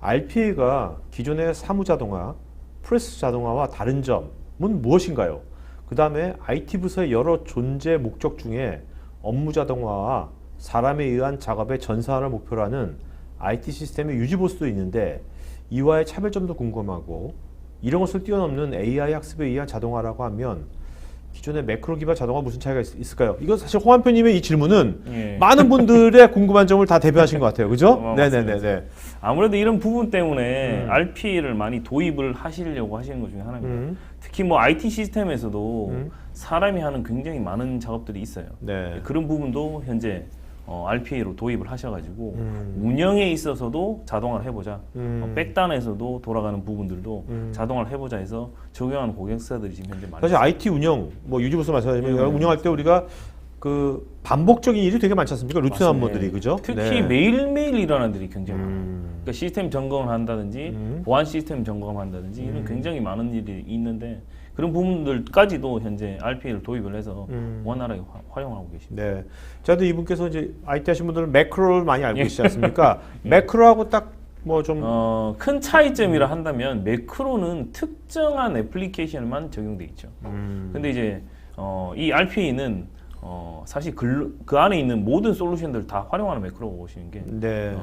A: RPA가 기존의 사무자동화, 프레스 자동화와 다른 점은 무엇인가요? 그 다음에 IT 부서의 여러 존재 목적 중에 업무 자동화와 사람에 의한 작업의 전산화를 목표로 하는 IT 시스템의 유지 보수도 있는데 이와의 차별점도 궁금하고 이런 것을 뛰어넘는 AI 학습에 의한 자동화라고 하면 기존의 매크로 기반 자동화 무슨 차이가 있을까요? 이거 사실 홍 한표님의 이 질문은
B: 예.
A: 많은 분들의 궁금한 점을 다 대변하신 것 같아요. 그죠?
B: 맞습니다.
A: 네네네.
B: 아무래도 이런 부분 때문에 RPA를 많이 도입을 하시려고 하시는 것 중에 하나입니다. 특히 뭐 IT 시스템에서도 사람이 하는 굉장히 많은 작업들이 있어요.
A: 네.
B: 그런 부분도 현재 RPA로 도입을 하셔가지고 운영에 있어서도 자동화를 해보자. 백단에서도 돌아가는 부분들도 자동화를 해보자 해서 적용하는 고객사들이 지금 현재 많이
A: 사실
B: 있어요.
A: IT 운영, 뭐 유지보수 마찬가지지만 운영할 때 우리가 그 반복적인 일이 되게 많지 않습니까? 루틴
B: 맞습니다.
A: 업무들이 그죠?
B: 특히
A: 네.
B: 매일매일 일어나는 일이 굉장히 많아요. 그러니까 시스템 점검을 한다든지 보안 시스템 점검을 한다든지 이런 굉장히 많은 일이 있는데 그런 부분들까지도 현재 RPA를 도입을 해서 원활하게 활용하고 계십니다.
A: 네. 저도 이분께서 이제 IT 하신 분들은 매크로를 많이 알고 계시지 않습니까? 매크로하고 딱 뭐 좀
B: 큰 차이점이라 한다면 매크로는 특정한 애플리케이션만 적용돼 있죠. 근데 이제 이 RPA는 사실 그 안에 있는 모든 솔루션들 다 활용하는 매크로라고 보시는 게
A: 네.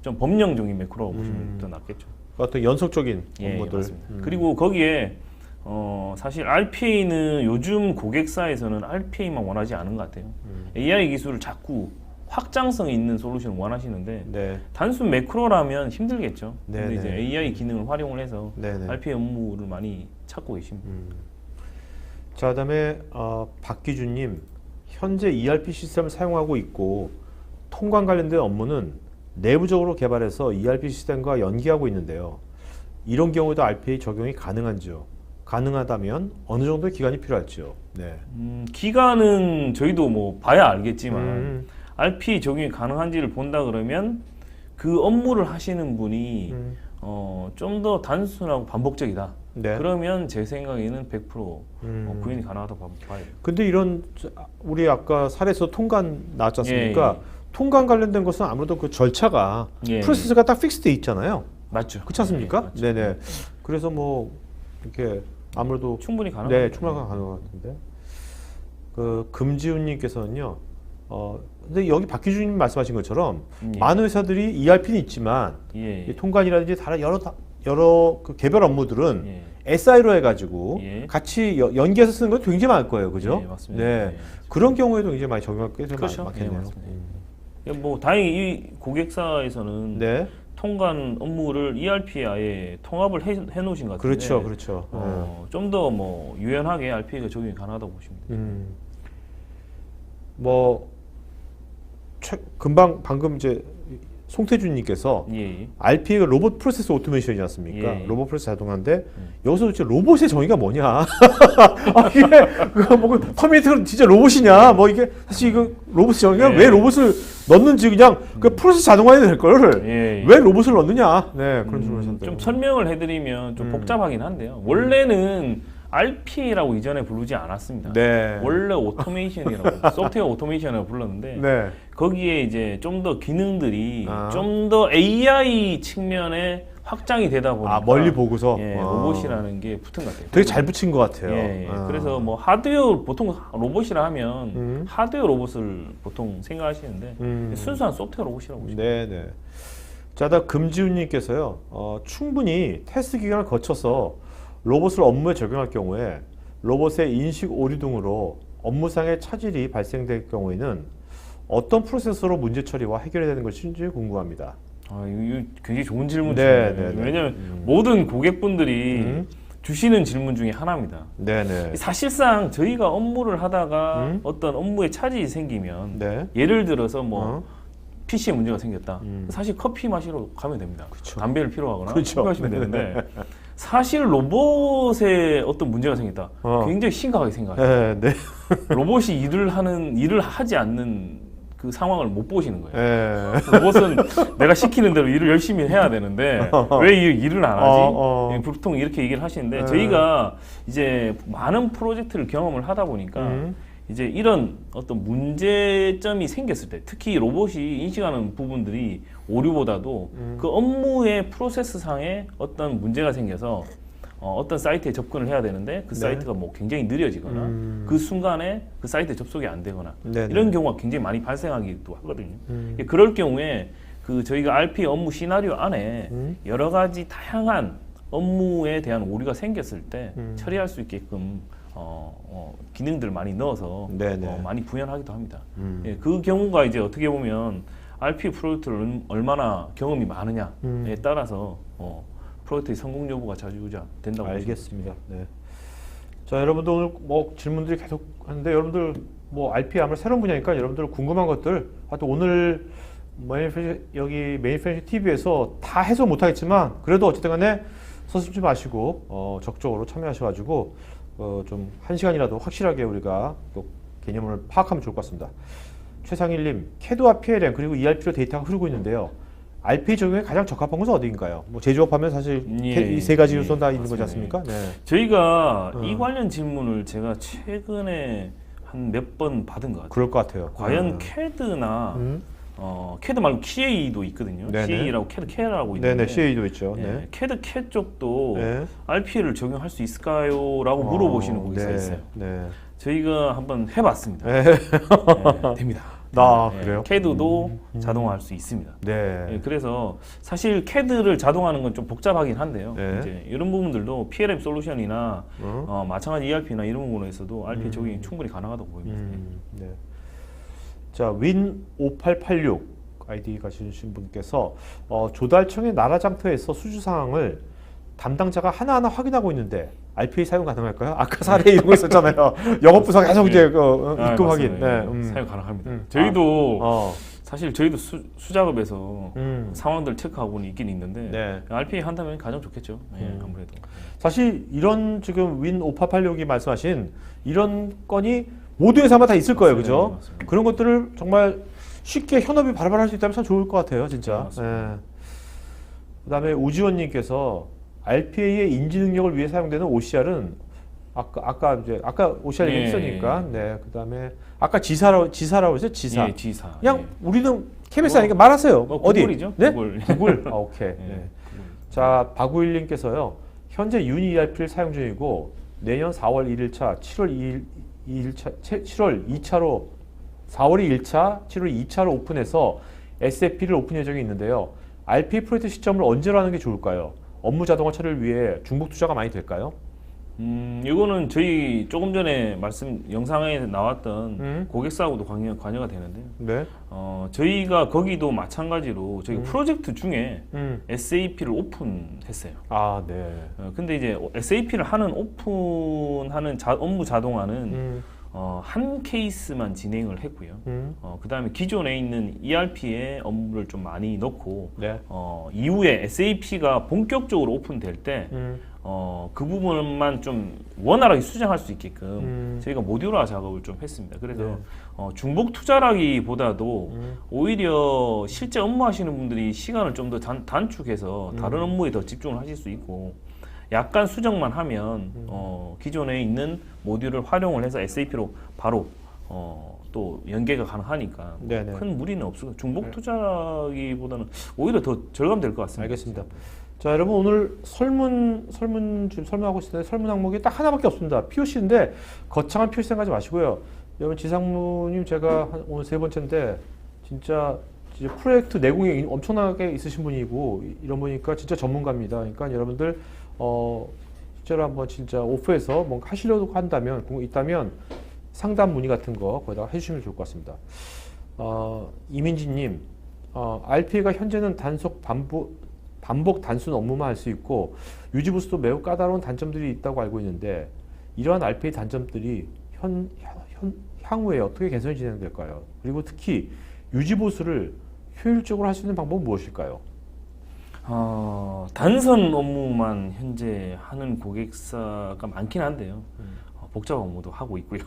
B: 좀 법령적인 매크로라고 보시면 더 낫겠죠.
A: 어떤 연속적인
B: 예,
A: 업무들.
B: 맞습니다. 그리고 거기에 사실 RPA는 요즘 고객사에서는 RPA만 원하지 않은 것 같아요. AI 기술을 자꾸 확장성 있는 솔루션을 원하시는데
A: 네.
B: 단순 매크로라면 힘들겠죠. 근데
A: 네네.
B: 이제 AI 기능을 활용을 해서
A: 네네.
B: RPA 업무를 많이 찾고 계십니다.
A: 자, 그다음에 박기준님, 현재 ERP 시스템을 사용하고 있고 통관 관련된 업무는 내부적으로 개발해서 ERP 시스템과 연계하고 있는데요. 이런 경우도 RPA 적용이 가능한지요? 가능하다면 어느 정도의 기간이 필요할지요? 네.
B: 기간은 저희도 뭐 봐야 알겠지만 RPA 적용이 가능한지를 본다 그러면 그 업무를 하시는 분이 좀 더 단순하고 반복적이다.
A: 네.
B: 그러면 제 생각에는 100% 구현이 가능하다고 봐야 돼요.
A: 근데 이런 우리 아까 사례에서 통관 나왔지 않습니까?
B: 예.
A: 통관 관련된 것은 아무래도 그 절차가
B: 예.
A: 프로세스가 딱 픽스돼 있잖아요.
B: 맞죠.
A: 그렇지 않습니까?
B: 예, 맞죠.
A: 네네. 그래서 뭐 이렇게 아무래도
B: 충분히 가능합니다.
A: 네, 충분히 가능한 것 같은데. 그 금지훈님께서는요. 근데 여기 박기준님 말씀하신 것처럼
B: 예.
A: 많은 회사들이 ERP는 있지만
B: 예.
A: 이 통관이라든지 다른 여러 그 개별 업무들은
B: 예.
A: SI로 해가지고
B: 예.
A: 같이 연계해서 쓰는 것도 굉장히 많을 거예요, 그죠?
B: 예, 맞습니다.
A: 네,
B: 예.
A: 그런 경우에도 굉장히 많이 적용할 게
B: 그렇죠.
A: 많겠네요.
B: 예, 맞습니다. 뭐 다행히 이 고객사에서는
A: 네,
B: 통관 업무를 ERP에 아예 통합을 해 놓으신 것 같은데.
A: 그렇죠, 그렇죠.
B: 좀 더 뭐 유연하게 RPA가 적용이 가능하다고 보시면 돼요.
A: 뭐 금방 방금 이제 송태준님께서
B: 예.
A: RPA가 로봇 프로세스 오토메이션이지 않습니까?
B: 예.
A: 로봇 프로세스 자동화인데 여기서 도대체 로봇의 정의가 뭐냐? 아, 이게 뭐 터미네이터가 진짜 로봇이냐? 뭐 이게 사실 이거 로봇의 정의가
B: 예.
A: 왜 로봇을 넣는지 그냥 그 프로세스 자동화해도 될 걸.
B: 예.
A: 왜 로봇을 넣느냐? 네, 그런 질문을 하셨는데.
B: 좀 설명을 해드리면 좀 복잡하긴 한데요. 원래는 RPA라고 이전에 부르지 않았습니다.
A: 네.
B: 원래 오토메이션이라고 소프트웨어 오토메이션이라고 불렀는데
A: 네.
B: 거기에 이제 좀 더 기능들이
A: 아.
B: 좀 더 AI 측면에 확장이 되다 보니까
A: 멀리 보고서
B: 예, 로봇이라는 게 붙은 것 같아요.
A: 되게 잘 붙인 것 같아요.
B: 예, 예.
A: 아.
B: 그래서 뭐 하드웨어 보통 로봇이라 하면 하드웨어 로봇을 보통 생각하시는데 순수한 소프트웨어 로봇이라고 보시면
A: 네, 네. 자, 다 금지훈님께서요. 충분히 테스트 기간을 거쳐서 로봇을 업무에 적용할 경우에 로봇의 인식 오류 등으로 업무상의 차질이 발생될 경우에는 어떤 프로세스로 문제 처리와 해결해야 되는 것인지 궁금합니다.
B: 이거 굉장히 좋은 질문이에요.
A: 네, 네, 네.
B: 왜냐하면 모든 고객분들이 주시는 질문 중에 하나입니다.
A: 네네.
B: 사실상 저희가 업무를 하다가 어떤 업무에 차질이 생기면
A: 네.
B: 예를 들어서 뭐 PC에 문제가 생겼다. 사실 커피 마시러 가면 됩니다.
A: 그쵸.
B: 담배를 피러가거나
A: 그쵸.
B: 커피 마시면 되는데 사실 로봇에 어떤 문제가 생겼다. 굉장히 심각하게 생각해요.
A: 네, 네.
B: 로봇이 일을 하지 않는 그 상황을 못 보시는 거예요.
A: 네.
B: 로봇은 내가 시키는 대로 일을 열심히 해야 되는데 왜 이 일을 안 하지? 예, 보통 이렇게 얘기를 하시는데 저희가 이제 많은 프로젝트를 경험을 하다 보니까 이제 이런 어떤 문제점이 생겼을 때 특히 로봇이 인식하는 부분들이 오류보다도 그 업무의 프로세스상에 어떤 문제가 생겨서 어떤 사이트에 접근을 해야 되는데 그 사이트가 뭐 굉장히 느려지거나 그 순간에 그 사이트에 접속이 안 되거나
A: 네네.
B: 이런 경우가 굉장히 많이 발생하기도 하거든요. 그럴 경우에 그 저희가 RP 업무 시나리오 안에 여러 가지 다양한 업무에 대한 오류가 생겼을 때 처리할 수 있게끔 기능들을 많이 넣어서
A: 네네.
B: 많이 구현하기도 합니다. 예, 그 경우가 이제 어떻게 보면 RP 프로젝트를 얼마나 경험이 많으냐에 따라서 프로젝트의 성공 여부가 좌지우지 된다고
A: 알겠습니다. 네. 자, 여러분들 오늘 뭐 질문들이 계속 하는데 여러분들 뭐 RP 아무래도 새로운 분야니까 여러분들 궁금한 것들 또 오늘 여기 메인펜션 TV에서 다 해소 못하겠지만 그래도 어쨌든 간에 서슴지 마시고 적극적으로 참여하셔가지고 좀 1시간이라도 확실하게 우리가 또 개념을 파악하면 좋을 것 같습니다. 최상일님, 캐드와 PLM 그리고 ERP로 데이터가 흐르고 있는데요. RP 적용에 가장 적합한 곳은 어디인가요? 뭐 제조업하면 사실 이 세 가지 요소는 다 있는 거지 않습니까? 네.
B: 저희가 이 관련 질문을 제가 최근에 한 몇 번 받은 것 같아요.
A: 그럴 것 같아요.
B: 과연 CAD나 CAD 말고 CA도 있거든요.
A: 네네.
B: CA라고 CAD라고 있는데
A: 네네, CA도 있죠.
B: 네.
A: 네.
B: CAD 쪽도
A: 네.
B: RP를 적용할 수 있을까요? 라고 물어보시는 고객사
A: 네.
B: 있어요.
A: 네.
B: 저희가 한번 해봤습니다.
A: 네.
B: 네, 됩니다.
A: 그래요?
B: CAD도 자동화할 수 있습니다.
A: 네.
B: 예, 그래서 사실 CAD를 자동화하는 건 좀 복잡하긴 한데요.
A: 네.
B: 이제 이런 부분들도 PLM 솔루션이나 마찬가지 ERP나 이런 부분에서도 RP 적용이 충분히 가능하다고 보입니다.
A: 네. 자, 윈5886 아이디 가지신 분께서 조달청의 나라장터에서 수주 상황을 담당자가 하나하나 확인하고 있는데 RPA 사용 가능할까요? 아까 사례 이런 거 있었잖아요. 영업부서 계속 이제 입금 확인. 네.
B: 사용 가능합니다. 저희도 사실 저희도 수작업에서
A: 음.
B: 상황들 체크하고는 있긴 있는데
A: 네.
B: RPA 한다면 가장 좋겠죠. 예, 아무래도.
A: 사실 이런 지금 윈5886이 말씀하신 이런 건이 모든 회사마다 다 있을 거예요. 그죠?
B: 맞습니다.
A: 그런 것들을 정말 쉽게 현업이 바로바로 할 수 있다면 참 좋을 것 같아요. 진짜.
B: 맞습니다.
A: 그다음에 우지원님께서 RPA의 인지 능력을 위해 사용되는 OCR은 아까 OCR
B: 예,
A: 얘기했으니까. 네. 그다음에 아까 지사라고 했어요. 지사.
B: 예, G사.
A: 그냥
B: 예.
A: 우리는 KBS 아니까 말하세요. 어디?
B: 구글이죠.
A: 네?
B: 구글.
A: 구글. 오케이.
B: 예,
A: 네.
B: 구글.
A: 자, 박우일님께서요. 현재 유니 ERP를 사용 중이고 내년 4월 1일차, 7월 2차로 4월이 1차, 7월 2차로 오픈해서 SAP를 오픈 예정이 있는데요. RP 프로젝트 시점을 언제로 하는 게 좋을까요? 업무 자동화 처리를 위해 중복 투자가 많이 될까요?
B: 이거는 저희 조금 전에 영상에 나왔던 고객사하고도 관여가 되는데요.
A: 네.
B: 저희가 거기도 마찬가지로 저희 프로젝트 중에 SAP를 오픈했어요.
A: 아, 네.
B: 근데 이제 SAP를 오픈하는 업무 자동화는 한 케이스만 진행을 했고요. 그 다음에 기존에 있는 ERP에 업무를 좀 많이 넣고,
A: 네.
B: 이후에 SAP가 본격적으로 오픈될 때, 그 부분만 좀 원활하게 수정할 수 있게끔 저희가 모듈화 작업을 좀 했습니다. 그래서
A: 네.
B: 중복 투자라기보다도 오히려 실제 업무하시는 분들이 시간을 좀 더 단축해서 다른 업무에 더 집중을 하실 수 있고, 약간 수정만 하면 기존에 있는 모듈을 활용을 해서 SAP로 바로 또 연계가 가능하니까
A: 네네.
B: 큰 무리는 없고 중복 투자기보다는 오히려 더 절감될 것 같습니다.
A: 알겠습니다. 자, 여러분 오늘 설문 지금 설명하고 있을 때 설문 항목이 딱 하나밖에 없습니다. POC인데 거창한 POC 생각하지 마시고요. 여러분 지상무님 제가 오늘 세 번째인데 진짜 프로젝트 내공이 엄청나게 있으신 분이고 이런 분이니까 진짜 전문가입니다. 그러니까 여러분들 실제로 한번 진짜 오프에서 뭔가 하시려고 한다면 있다면 상담 문의 같은 거 거기다가 해주시면 좋을 것 같습니다. 이민지님, RPA가 현재는 반복 단순 업무만 할 수 있고 유지보수도 매우 까다로운 단점들이 있다고 알고 있는데 이러한 RPA 단점들이 향후에 어떻게 개선이 진행될까요? 그리고 특히 유지보수를 효율적으로 할 수 있는 방법은 무엇일까요?
B: 단선 업무만 현재 하는 고객사가 많긴 한데요. 복잡한 업무도 하고 있고요.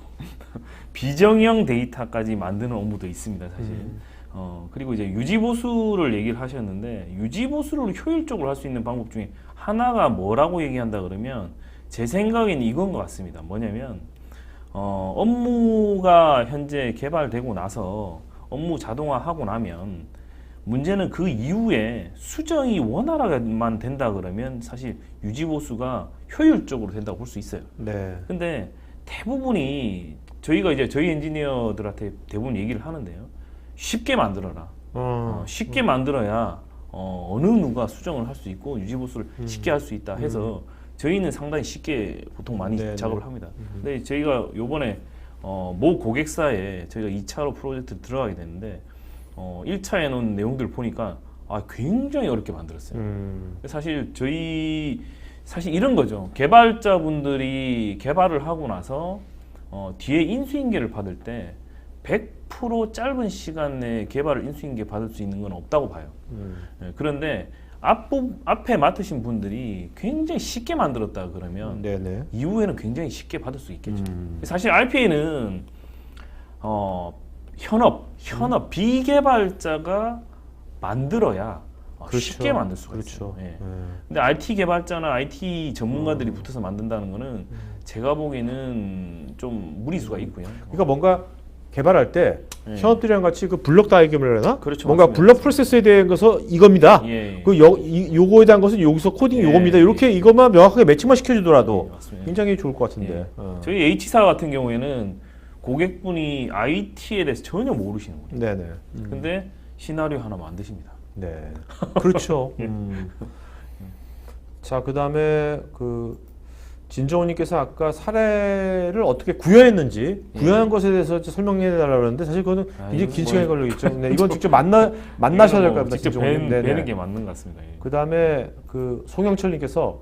B: 비정형 데이터까지 만드는 업무도 있습니다, 사실. 그리고 이제 유지보수를 얘기를 하셨는데, 유지보수를 효율적으로 할 수 있는 방법 중에 하나가 뭐라고 얘기한다 그러면, 제 생각에는 이건 것 같습니다. 뭐냐면, 업무가 현재 개발되고 나서 업무 자동화하고 나면, 문제는 그 이후에 수정이 원활하게만 된다 그러면 사실 유지보수가 효율적으로 된다고 볼 수 있어요.
A: 네.
B: 근데 대부분이 저희가 이제 저희 엔지니어들한테 대부분 얘기를 하는데요. 쉽게 만들어라. 쉽게 만들어야 어느 누가 수정을 할 수 있고 유지보수를 쉽게 할 수 있다 해서 저희는 상당히 쉽게 보통 많이
A: 네,
B: 작업을
A: 네.
B: 합니다. 근데 저희가 요번에 모 고객사에 저희가 2차로 프로젝트 들어가게 됐는데 1차에 놓은 내용들을 보니까 굉장히 어렵게 만들었어요. 사실 사실 이런 거죠. 개발자분들이 개발을 하고 나서 뒤에 인수인계를 받을 때 100% 짧은 시간 내에 개발을 인수인계 받을 수 있는 건 없다고 봐요. 예, 그런데 앞에 맡으신 분들이 굉장히 쉽게 만들었다 그러면
A: 네네.
B: 이후에는 굉장히 쉽게 받을 수 있겠죠. 사실 RPA는 현업 비개발자가 만들어야
A: 그렇죠.
B: 쉽게 만들 수가
A: 그렇죠.
B: 있어요. 예.
A: 네.
B: 근데 IT 개발자나 IT 전문가들이 붙어서 만든다는 거는 제가 보기에는 좀 무리수가 있고요.
A: 그러니까 뭔가 개발할 때
B: 예.
A: 현업들이랑 같이 그 블록 다이어그램을 하나?
B: 그렇죠,
A: 뭔가
B: 맞습니다.
A: 블록 프로세스에 대한 것은 이겁니다.
B: 예.
A: 요거에 대한 것은 여기서 코딩
B: 예.
A: 요겁니다. 이렇게 이것만 명확하게 매칭만 시켜주더라도
B: 예, 맞습니다.
A: 굉장히 좋을 것 같은데.
B: 예. 저희 H사 같은 경우에는 고객분이 IT에 대해서 전혀 모르시는 거예요.
A: 네네.
B: 근데 시나리오 하나 만드십니다.
A: 네. 그렇죠. 자, 그 다음에 진정호님께서 아까 사례를 어떻게 구현했는지 구현한 것에 대해서 설명해 달라고 그러는데 사실 그거는 굉장히 긴 시간이 걸리겠죠. 네, 이건 직접 만나셔야 될 것 같습니다.
B: 직접 뵈는 게 맞는 것 같습니다. 예.
A: 그 다음에 송영철님께서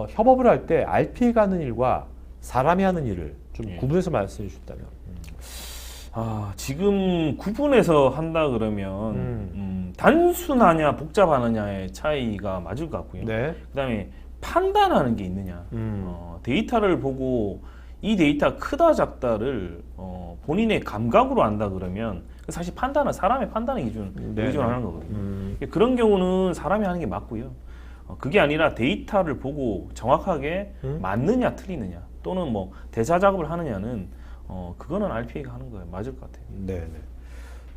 A: 협업을 할 때 RP가 하는 일과 사람이 하는 일을 좀
B: 예.
A: 구분해서 말씀해 주셨다면.
B: 지금 구분해서 한다 그러면 단순하냐 복잡하느냐의 차이가 맞을 것 같고요.
A: 네.
B: 그다음에 판단하는 게 있느냐. 데이터를 보고 이 데이터가 크다 작다를 본인의 감각으로 안다 그러면 사실 판단은 사람의 판단의
A: 네.
B: 기준을 하는 거거든요. 그런 경우는 사람이 하는 게 맞고요. 그게 아니라 데이터를 보고 정확하게 맞느냐 틀리느냐 또는 뭐 대사 작업을 하느냐는 그거는 RPA가 하는 거예요. 맞을 것 같아요.
A: 네.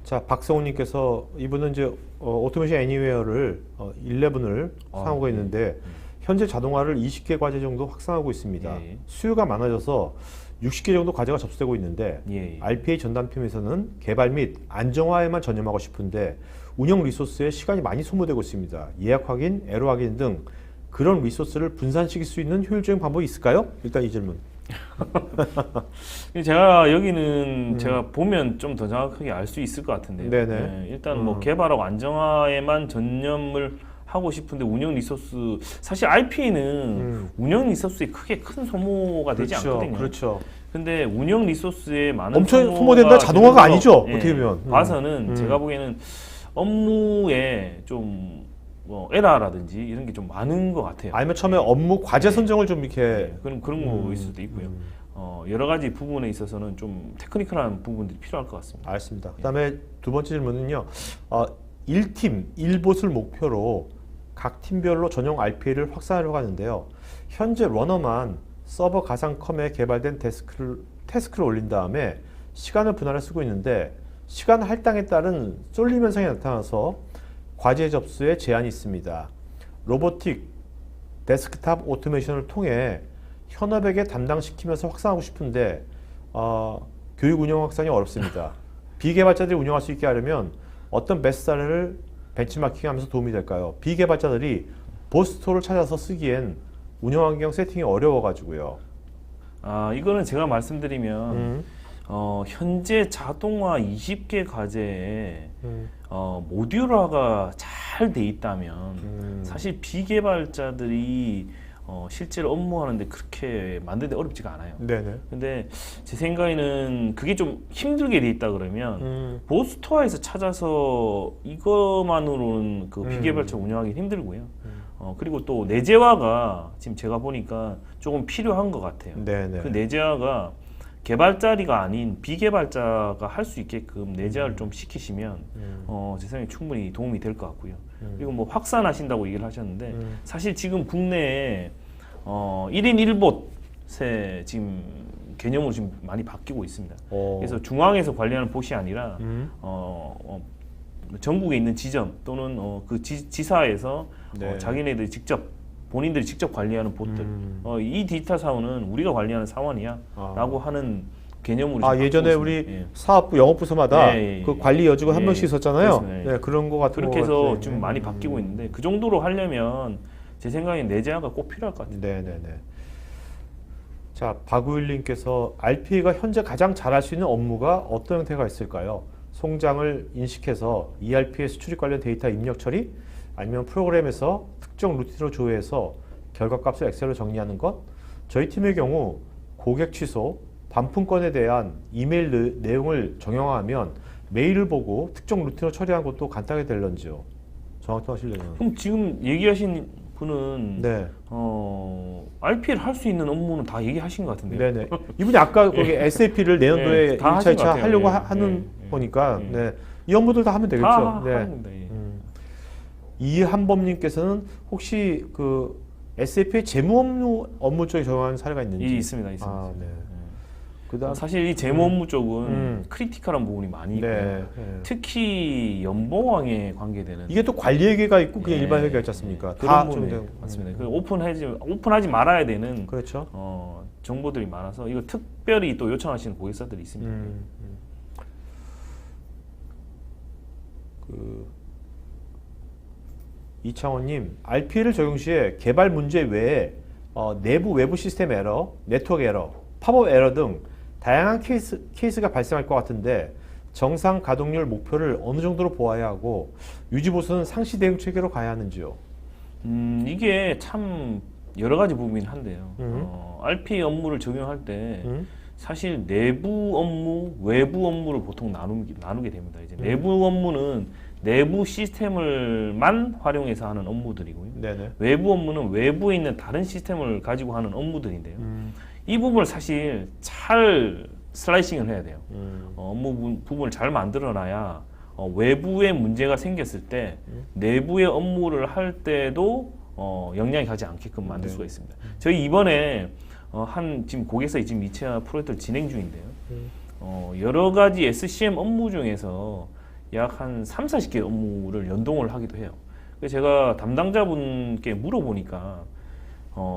A: 자, 박성훈님께서 이분은 이제 오토메이션 애니웨어를 11을 사용하고 있는데 현재 자동화를 20개 과제 정도 확산하고 있습니다.
B: 예.
A: 수요가 많아져서 60개 정도 과제가 접수되고 있는데
B: 예.
A: RPA 전담팀에서는 개발 및 안정화에만 전념하고 싶은데 운영 리소스에 시간이 많이 소모되고 있습니다. 예약 확인, 에러 확인 등 그런 리소스를 분산시킬 수 있는 효율적인 방법이 있을까요? 일단 이 질문.
B: 제가 여기는 제가 보면 좀 더 정확하게 알 수 있을 것 같은데요.
A: 네네.
B: 네, 일단 뭐 개발하고 안정화에만 전념을 하고 싶은데 운영 리소스 사실 RPA는 운영 리소스에 크게 큰 소모가 되지
A: 그렇죠.
B: 않거든요.
A: 그렇죠.
B: 근데 운영 리소스에 많은
A: 엄청 소모된다 자동화가 아니죠. 어떻게 보면.
B: 봐서는 제가 보기에는 업무에 좀 뭐 에러라든지 이런 게 좀 많은 것 같아요.
A: 아니면 처음에 업무 과제 선정을 좀 이렇게
B: 네, 그런 거일 수도 있고요. 여러 가지 부분에 있어서는 좀 테크니컬한 부분들이 필요할 것 같습니다.
A: 알겠습니다. 그다음에 두 번째 질문은요. 1팀 1봇을 목표로 각 팀별로 전용 RPA를 확산하려고 하는데요. 현재 러너만 서버 가상컴에 개발된 태스크를 올린 다음에 시간을 분할해 쓰고 있는데 시간 할당에 따른 쏠림 현상이 나타나서 과제 접수에 제한이 있습니다. 로보틱 데스크탑 오토메이션을 통해 현업에게 담당시키면서 확산하고 싶은데 교육 운영 확산이 어렵습니다. 비개발자들이 운영할 수 있게 하려면 어떤 베스트 사례를 벤치마킹하면서 도움이 될까요? 비개발자들이 보스토를 찾아서 쓰기엔 운영 환경 세팅이 어려워가지고요.
B: 이거는 제가 말씀드리면 현재 자동화 20개 과제에 모듈화가 잘 돼 있다면 사실 비개발자들이 실제로 업무하는데 그렇게 만드는데 어렵지가 않아요.
A: 네네.
B: 근데 제 생각에는 그게 좀 힘들게 돼 있다 그러면 보스토어에서 찾아서 이것만으로는 그 비개발자 운영하기 힘들고요. 그리고 또 내재화가 지금 제가 보니까 조금 필요한 것 같아요.
A: 네네.
B: 그 내재화가 개발자리가 아닌 비개발자가 할 수 있게끔 내재화를 좀 시키시면 제 생각에 충분히 도움이 될 것 같고요. 그리고 뭐 확산하신다고 얘기를 하셨는데 사실 지금 국내에 1인 1봇의 지금 개념으로 지금 많이 바뀌고 있습니다. 그래서 중앙에서 관리하는 봇이 아니라 전국에 있는 지점 또는 그 지사에서
A: 네.
B: 자기네들이 본인들이 직접 관리하는 봇들 이 디지털 사원은 우리가 관리하는 사원이야 라고 하는 개념으로 지금
A: 예전에
B: 바꾸고
A: 우리
B: 있습니다. 예.
A: 사업부 영업부서마다
B: 예, 예,
A: 그 관리 여직원 한
B: 예,
A: 명씩 있었잖아요.
B: 그렇습니다. 예.
A: 네, 그런 거 같은
B: 그렇게
A: 거
B: 해서
A: 같아요.
B: 좀 많이 바뀌고 있는데 그 정도로 하려면 제 생각엔 내재화가 꼭 필요할 것 같아요.
A: 네네네. 자, 박우일님께서 RPA가 현재 가장 잘할 수 있는 업무가 어떤 형태가 있을까요? 송장을 인식해서 ERP의 수출입 관련 데이터 입력 처리, 아니면 프로그램에서 특정 루틴으로 조회해서 결과값을 엑셀로 정리하는 것. 저희 팀의 경우 고객 취소, 반품건에 대한 이메일 내용을 정형화하면 메일을 보고 특정 루틴으로 처리하는 것도 간단하게 될런지요. 정확히 하시려면.
B: 그럼 지금 얘기하신 분은
A: 네.
B: RP를 할 수 있는 업무는 다 얘기하신 것 같은데요.
A: 네네. 이분이 아까 거기 SAP를 내년도에
B: 네, 다
A: 1차,
B: 하신 것
A: 2차
B: 같아요.
A: 하려고
B: 예,
A: 하는
B: 예,
A: 거니까
B: 예.
A: 네. 이 업무들 다 하면 되겠죠.
B: 다
A: 네.
B: 하는 겁니다. 예.
A: 이한범님께서는 혹시 그 SAP의 재무 업무 쪽에 적용한 사례가 있는지?
B: 있습니다.
A: 아, 네.
B: 예.
A: 그다음
B: 사실 이 재무 업무 쪽은 크리티컬한 부분이 많이 있고요.
A: 네.
B: 특히 연봉왕에 관계되는
A: 이게 또 관리 회계가 있고 그게
B: 예,
A: 일반 회계가 있지 않습니까?
B: 그런
A: 다
B: 부분이
A: 좀
B: 맞습니다. 그 오픈하지 말아야 되는
A: 그렇죠.
B: 정보들이 많아서 이거 특별히 또 요청하시는 고객사들이 있습니다.
A: 그 이창원님, RPA를 적용 시에 개발 문제 외에 내부 외부 시스템 에러, 네트워크 에러, 팝업 에러 등 다양한 케이스가 발생할 것 같은데 정상 가동률 목표를 어느 정도로 보아야 하고 유지 보수는 상시 대응 체계로 가야 하는지요?
B: 이게 참 여러 가지 부분이 한데요. RPA 업무를 적용할 때 사실 내부 업무, 외부 업무를 보통 나누게 됩니다. 이제 내부 업무는 내부 시스템을만 활용해서 하는 업무들이고요.
A: 네네.
B: 외부 업무는 외부에 있는 다른 시스템을 가지고 하는 업무들인데요. 이 부분을 사실 잘 슬라이싱을 해야 돼요. 업무 부분을 잘 만들어놔야 외부에 문제가 생겼을 때 내부의 업무를 할 때도 영향이 가지 않게끔 만들 수가 있습니다. 저희 이번에 지금 고객사에 지금 2차 프로젝트를 진행 중인데요. 여러 가지 SCM 업무 중에서 약 한 3, 40개 업무를 연동을 하기도 해요. 그래서 제가 담당자분께 물어보니까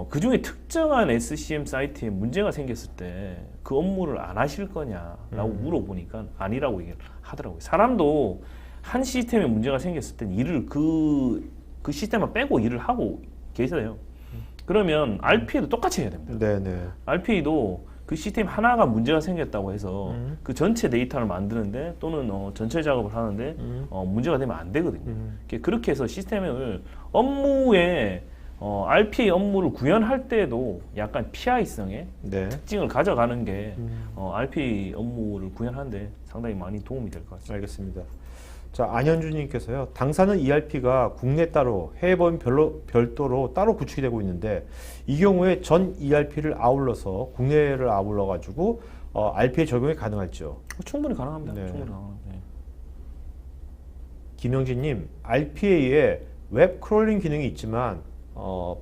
B: 그 중에 특정한 SCM 사이트에 문제가 생겼을 때 그 업무를 안 하실 거냐라고 물어보니까 아니라고 얘기를 하더라고요. 사람도 한 시스템에 문제가 생겼을 땐 일을 그 시스템만 빼고 일을 하고 계세요. 그러면 RPA도 똑같이 해야 됩니다.
A: 네네.
B: RPA도 그 시스템 하나가 문제가 생겼다고 해서 그 전체 데이터를 만드는데 또는 전체 작업을 하는데 문제가 되면 안 되거든요. 그렇게 해서 시스템을 업무에 RPA 업무를 구현할 때도 약간 PI성의
A: 네.
B: 특징을 가져가는 게 RPA 업무를 구현하는데 상당히 많이 도움이 될 것 같습니다.
A: 알겠습니다. 자, 안현주님께서요. 당사는 ERP가 국내 따로 해외법인 별도로 따로 구축이 되고 있는데 이 경우에 전 ERP를 아울러서 국내를 아울러 가지고 RPA 적용이 가능할지요?
B: 충분히 가능합니다.
A: 네.
B: 충분히 가능합니다. 네.
A: 김영진님, RPA에 웹 크롤링 기능이 있지만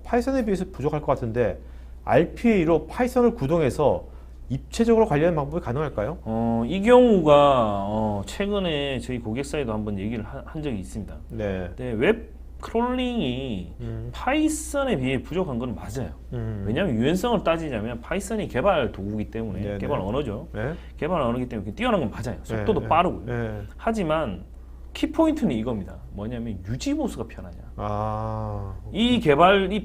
A: 파이썬에 비해서 부족할 것 같은데 RPA로 파이썬을 구동해서 입체적으로 관리하는 방법이 가능할까요?
B: 이 경우가 최근에 저희 고객사에도 한번 얘기를 한 적이 있습니다.
A: 네.
B: 네, 웹 크롤링이 파이썬에 비해 부족한 건 맞아요. 왜냐하면 유연성을 따지자면 파이썬이 개발 도구이기 때문에
A: 네네.
B: 개발 언어죠.
A: 네.
B: 개발 언어이기 때문에 뛰어난 건 맞아요. 속도도
A: 네.
B: 빠르고요.
A: 네.
B: 하지만 키포인트는 이겁니다. 뭐냐면 유지보수가 편하냐.
A: 아.
B: 이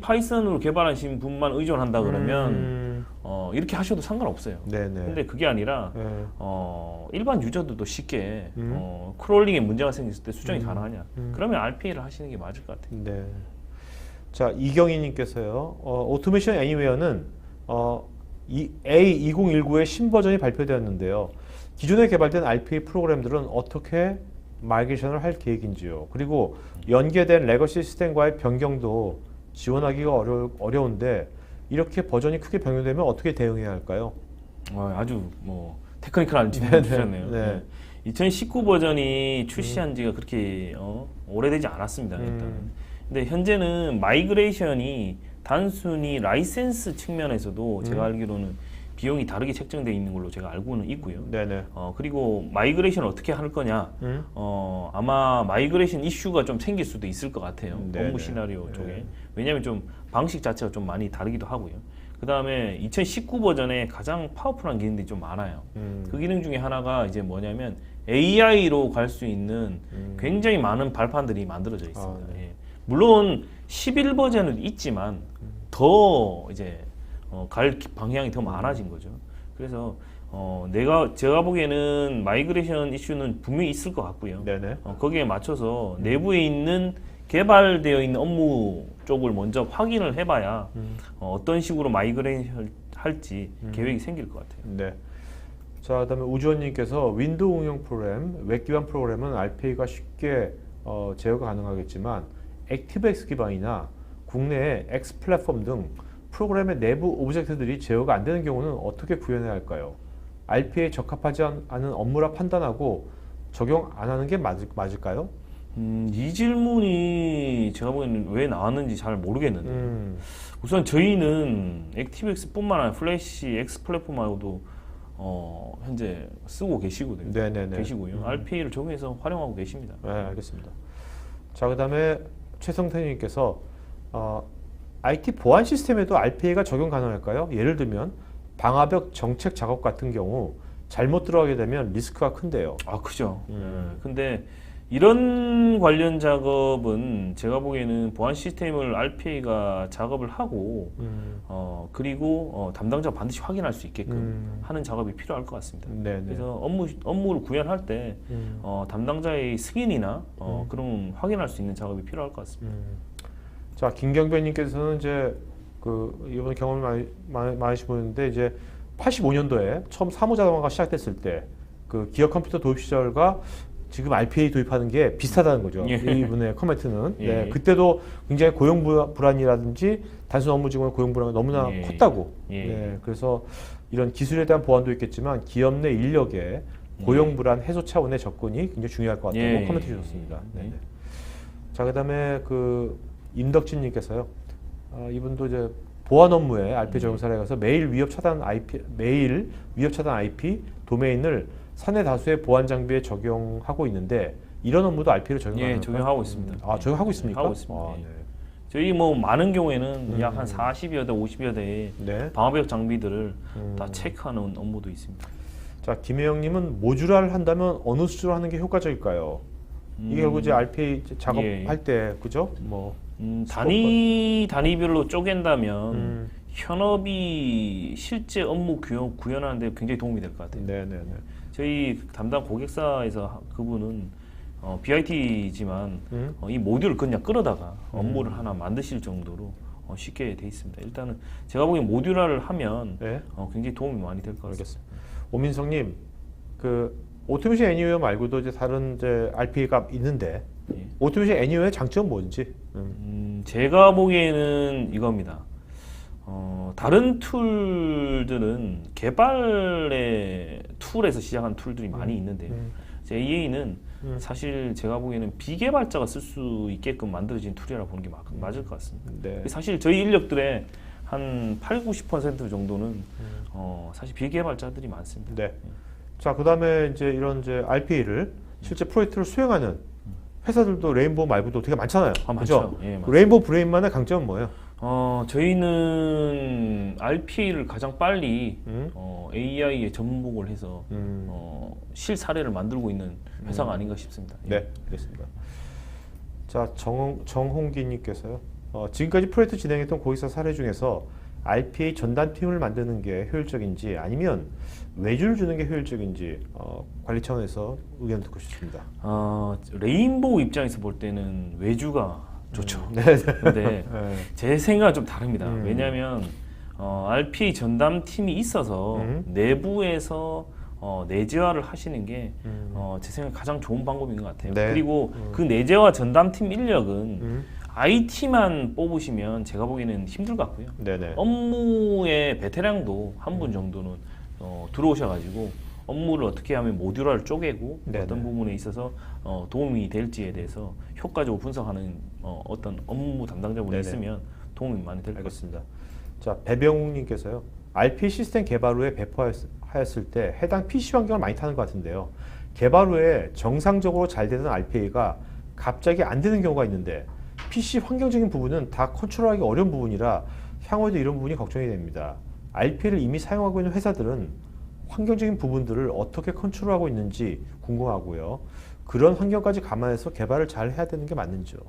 B: 파이썬으로 개발하신 분만 의존한다 그러면 이렇게 하셔도 상관없어요.
A: 네네.
B: 근데 그게 아니라
A: 네.
B: 일반 유저들도 쉽게 크롤링에 문제가 생겼을 때 수정이 가능하냐. 그러면 RPA를 하시는 게 맞을 것 같아요.
A: 네. 자, 이경희님께서요. 오토메이션 애니웨어는 A2019의 신버전이 발표되었는데요. 기존에 개발된 RPA 프로그램들은 어떻게 마이그레이션을 할 계획인지요? 그리고 연계된 레거시 시스템과의 변경도 지원하기가 어려운데 이렇게 버전이 크게 변경되면 어떻게 대응해야 할까요?
B: 아주 테크니컬한 질문 주셨네요.
A: 네.
B: 2019 버전이 출시한 지가 그렇게 오래되지 않았습니다. 일단. 근데 현재는 마이그레이션이 단순히 라이센스 측면에서도 제가 알기로는 비용이 다르게 책정되어 있는 걸로 제가 알고는 있고요.
A: 네네.
B: 그리고 마이그레이션을 어떻게 할 거냐? 아마 마이그레이션 이슈가 좀 생길 수도 있을 것 같아요.
A: 네네.
B: 업무 시나리오 쪽에.
A: 네.
B: 왜냐하면 좀 방식 자체가 좀 많이 다르기도 하고요. 그 다음에 2019 버전에 가장 파워풀한 기능들이 좀 많아요. 그 기능 중에 하나가 이제 뭐냐면 AI로 갈 수 있는 굉장히 많은 발판들이 만들어져 있습니다.
A: 네.
B: 예. 물론 11 버전은 있지만 더 이제 갈 방향이 더 많아진 거죠. 그래서 제가 보기에는 마이그레이션 이슈는 분명히 있을 것 같고요.
A: 네네.
B: 거기에 맞춰서 내부에 있는 개발되어 있는 업무 쪽을 먼저 확인을 해봐야 어떤 식으로 마이그레이션 할지 계획이 생길 것 같아요.
A: 네. 자, 그다음에 우주원님께서 윈도우 응용 프로그램, 웹 기반 프로그램은 RPA가 쉽게 제어가 가능하겠지만 액티브엑스 기반이나 국내의 X 플랫폼 등 프로그램의 내부 오브젝트들이 제어가 안 되는 경우는 어떻게 구현해야 할까요? RPA에 적합하지 않은 업무라 판단하고 적용 안 하는 게 맞을까요?
B: 이 질문이 제가 보기에는 왜 나왔는지 잘 모르겠는데 우선 저희는 액티브엑스뿐만 아니라 플래시 X 플랫폼 말고도 현재 쓰고 계시거든요.
A: 네네네.
B: 계시고요. RPA를 적용해서 활용하고 계십니다.
A: 네, 알겠습니다. 자, 그다음에 최성태님께서 IT 보안 시스템에도 RPA가 적용 가능할까요? 예를 들면 방화벽 정책 작업 같은 경우 잘못 들어가게 되면 리스크가 큰데요.
B: 아, 그죠. 근데 이런 관련 작업은 제가 보기에는 보안 시스템을 RPA가 작업을 하고 그리고 담당자가 반드시 확인할 수 있게끔 하는 작업이 필요할 것 같습니다.
A: 네네.
B: 그래서 업무를 구현할 때 담당자의 승인이나 그런 확인할 수 있는 작업이 필요할 것 같습니다.
A: 자, 김경배님께서는 이제 이번 경험이 많으신 분인데 이제 85년도에 처음 사무자동화가 시작됐을 때 그 기업 컴퓨터 도입 시절과 지금 RPA 도입하는 게 비슷하다는 거죠.
B: 예.
A: 이분의 코멘트는.
B: 예.
A: 네, 그때도 굉장히 고용 불안이라든지 단순 업무 직원의 고용 불안이 너무나
B: 예.
A: 컸다고.
B: 예.
A: 네, 그래서 이런 기술에 대한 보완도 있겠지만 기업 내 인력의 고용 불안 해소 차원의 접근이 굉장히 중요할 것 같다고
B: 예.
A: 코멘트 주셨습니다.
B: 예.
A: 네. 자, 그다음에 임덕진님께서요. 이분도 이제 보안 업무에 RPA 적용 사례가 있어서 메일 위협 차단 IP 도메인을 사내 다수의 보안 장비에 적용하고 있는데 이런 업무도 RPA를 적용하나요?
B: 예, 적용하고 있습니다.
A: 아, 적용하고 있습니까?
B: 하고 있습니다.
A: 아,
B: 예.
A: 네.
B: 저희 많은 경우에는 약 한 40여 대, 50여 대의
A: 네.
B: 방화벽 장비들을 다 체크하는 업무도 있습니다.
A: 자, 김혜영님은 모듈화를 한다면 어느 수준으로 하는 게 효과적일까요? 이게 결국 이제 RPA 작업할 때 그죠?
B: 단위별로 쪼갠다면 현업이 실제 업무 구현하는데 굉장히 도움이 될 것 같아요.
A: 네네네.
B: 저희 담당 고객사에서 그분은 BIT지만 이 모듈을 그냥 끌어다가 업무를 하나 만드실 정도로 쉽게 돼 있습니다. 일단은 제가 보기엔 모듈화를 하면
A: 네.
B: 굉장히 도움이 많이 될 것 같습니다.
A: 알겠습니다. 오민성님, 오토메이션 애니웨어 말고도 이제 다른 이제 RPA가 있는데
B: 예.
A: 오토메이션 애니웨어의 장점은 뭔지?
B: 제가 보기에는 이겁니다. 다른 툴들은 개발의 툴에서 시작한 툴들이 많이 있는데요. AA는 사실 제가 보기에는 비개발자가 쓸 수 있게끔 만들어진 툴이라고 보는 게 맞을 것 같습니다.
A: 네.
B: 사실 저희 인력들의 한 80~90% 정도는 사실 비개발자들이 많습니다.
A: 네. 자, 그다음에 이제 이런 이제 RPA를 실제 프로젝트를 수행하는 회사들도 레인보우 말고도 되게 많잖아요.
B: 아,
A: 그죠?
B: 많죠. 예, 맞습니다.
A: 레인보우 브레인만의 강점은 뭐예요?
B: 저희는 RPA를 가장 빨리 AI에 접목을 해서 실 사례를 만들고 있는 회사가 아닌가 싶습니다. 예.
A: 네, 알겠습니다. 자, 정홍기님께서요. 지금까지 프로젝트 진행했던 고객사 사례 중에서 RPA 전담팀을 만드는 게 효율적인지 아니면 외주를 주는 게 효율적인지 관리 차원에서 의견 듣고 싶습니다.
B: 레인보우 입장에서 볼 때는 외주가 좋죠.
A: 네.
B: 근데
A: 네.
B: 제 생각은 좀 다릅니다. 왜냐하면 RPA 전담팀이 있어서 내부에서 내재화를 하시는 게 제 생각에 가장 좋은 방법인 것 같아요.
A: 네.
B: 그리고 그 내재화 전담팀 인력은 IT만 뽑으시면 제가 보기에는 힘들 것 같고요.
A: 네네.
B: 업무의 베테랑도 한 분 정도는 들어오셔가지고 업무를 어떻게 하면 모듈화를 쪼개고
A: 네네.
B: 어떤 부분에 있어서 도움이 될지에 대해서 효과적으로 분석하는 어떤 업무 담당자분이
A: 네네.
B: 있으면 도움이 많이 될 것
A: 알겠습니다.
B: 같습니다.
A: 자, 배병욱님께서요. RPA 시스템 개발 후에 배포하였을 때 해당 PC 환경을 많이 타는 것 같은데요. 개발 후에 정상적으로 잘 되던 RPA가 갑자기 안 되는 경우가 있는데 PC 환경적인 부분은 다 컨트롤하기 어려운 부분이라 향후에도 이런 부분이 걱정이 됩니다. RPA를 이미 사용하고 있는 회사들은 환경적인 부분들을 어떻게 컨트롤하고 있는지 궁금하고요. 그런 환경까지 감안해서 개발을 잘 해야 되는 게 맞는지요?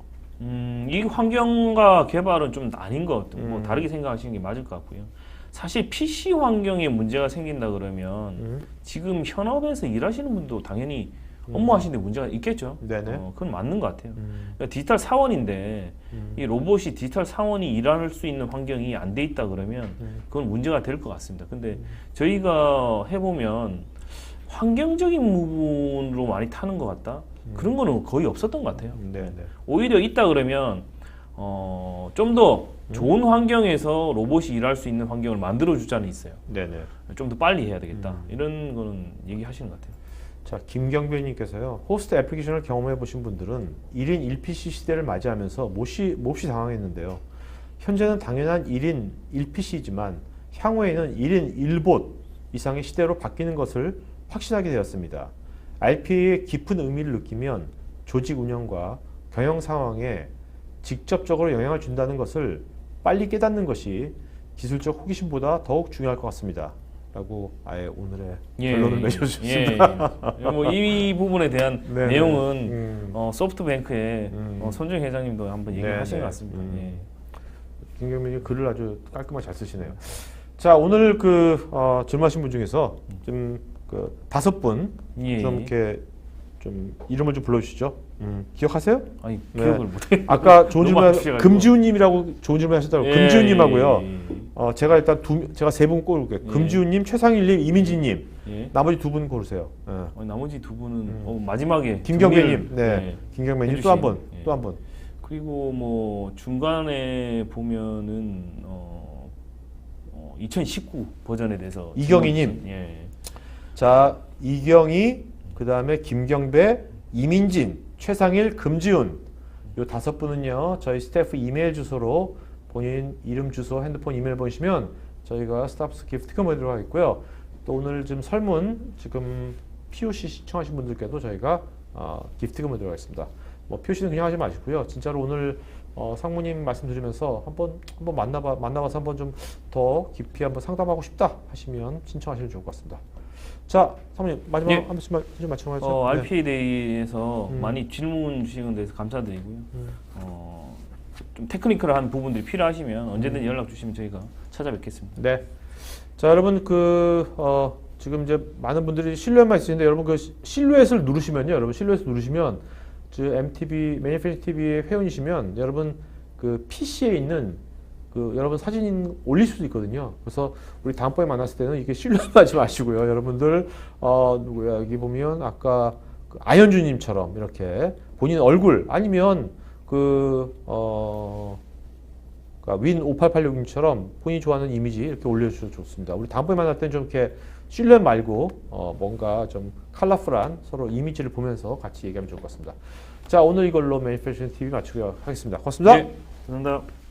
B: 이 환경과 개발은 좀 아닌 것 같아요. 뭐
A: 음.
B: 다르게 생각하시는 게 맞을 것 같고요. 사실 PC 환경에 문제가 생긴다 그러면 지금 현업에서 일하시는 분도 당연히 업무하시는데 문제가 있겠죠.
A: 네네.
B: 그건 맞는 것 같아요. 그러니까 디지털 사원인데 이 로봇이 디지털 사원이 일할 수 있는 환경이 안 돼 있다 그러면 그건 문제가 될 것 같습니다. 근데 저희가 해보면 환경적인 부분으로 많이 타는 것 같다. 그런 거는 거의 없었던 것 같아요.
A: 네네.
B: 오히려 있다 그러면 좀 더 좋은 환경에서 로봇이 일할 수 있는 환경을 만들어 주자는 있어요.
A: 네네.
B: 좀 더 빨리 해야 되겠다. 이런 거는 얘기하시는 것 같아요.
A: 자, 김경배님께서요. 호스트 애플리케이션을 경험해 보신 분들은 1인 1PC 시대를 맞이하면서 몹시 당황했는데요. 현재는 당연한 1인 1PC이지만 향후에는 1인 1봇 이상의 시대로 바뀌는 것을 확신하게 되었습니다. RPA의 깊은 의미를 느끼면 조직 운영과 경영 상황에 직접적으로 영향을 준다는 것을 빨리 깨닫는 것이 기술적 호기심보다 더욱 중요할 것 같습니다. 라고 아예 오늘의 결론을 맺어주셨습니다.
B: 뭐이 부분에 대한
A: 네네.
B: 내용은 소프트뱅크의 손정 회장님도 한번 얘기하신
A: 네네.
B: 것 같습니다. 예.
A: 김경민이 글을 아주 깔끔하게 잘 쓰시네요. 자, 오늘 질문하신 분 중에서 좀 5분
B: 예.
A: 좀 이렇게 좀 이름을 좀 불러주시죠. 기억하세요?
B: 아니
A: 네.
B: 기억을 못해.
A: 아까 좋은
B: 너무
A: 질문
B: 아프셔가지고.
A: 금지훈님이라고 좋은 질문 하셨더라고요.
B: 예,
A: 금지훈님하고요.
B: 예,
A: 제가 일단 제가 3분 꼽을게요.
B: 예.
A: 금지훈님, 최상일님, 이민지님.
B: 예.
A: 나머지 2분 고르세요.
B: 나머지 두 분은 마지막에
A: 김경배님,
B: 정리를,
A: 네, 김경배님
B: 해주신,
A: 또 한 번,
B: 예.
A: 또 한 번.
B: 그리고 뭐 중간에 보면은 2019 버전에 대해서
A: 이경희님.
B: 예.
A: 자, 이경희, 그 다음에 김경배, 이민진, 최상일, 금지훈. 요 5분은요, 저희 스태프 이메일 주소로 본인 이름, 주소, 핸드폰, 이메일 보내시면 저희가 스타프스 기프트권 보내드리도록 하겠고요. 또 오늘 지금 설문, 지금 POC 시청하신 분들께도 저희가 기프트권 보내드리도록 하겠습니다. 뭐 POC는 그냥 하지 마시고요. 진짜로 오늘 상무님 말씀드리면서 한번 만나봐서 한번 좀 더 깊이 한번 상담하고 싶다 하시면 신청하시면 좋을 것 같습니다. 자, 사모님 마지막
B: 예.
A: 한 말씀 마치고
B: RPA에 대해서
A: 음.
B: 많이 질문 주시는 데서 감사드리고요. 좀 테크니컬한 부분들이 필요하시면 언제든 연락 주시면 저희가 찾아뵙겠습니다.
A: 네. 자, 여러분 지금 이제 많은 분들이 실루엣만 있으신데 여러분 그 실루엣을 누르시면요. 여러분 실루엣을 누르시면 MTV 매니페이션 TV의 회원이시면 여러분 그 PC에 있는 여러분 사진 올릴 수도 있거든요. 그래서 우리 다음번에 만났을 때는 이게 실루엣 하지 마시고요. 여러분들 누구야 여기 보면 아까 아현주님처럼 이렇게 본인 얼굴 아니면 윈 5886님처럼 본인이 좋아하는 이미지 이렇게 올려주셔도 좋습니다. 우리 다음번에 만날 때는 좀 이렇게 실루엣 말고 뭔가 좀 컬러풀한 서로 이미지를 보면서 같이 얘기하면 좋을 것 같습니다. 자, 오늘 이걸로 매니페이션 TV 마치도록 하겠습니다. 고맙습니다.
B: 네, 감사합니다.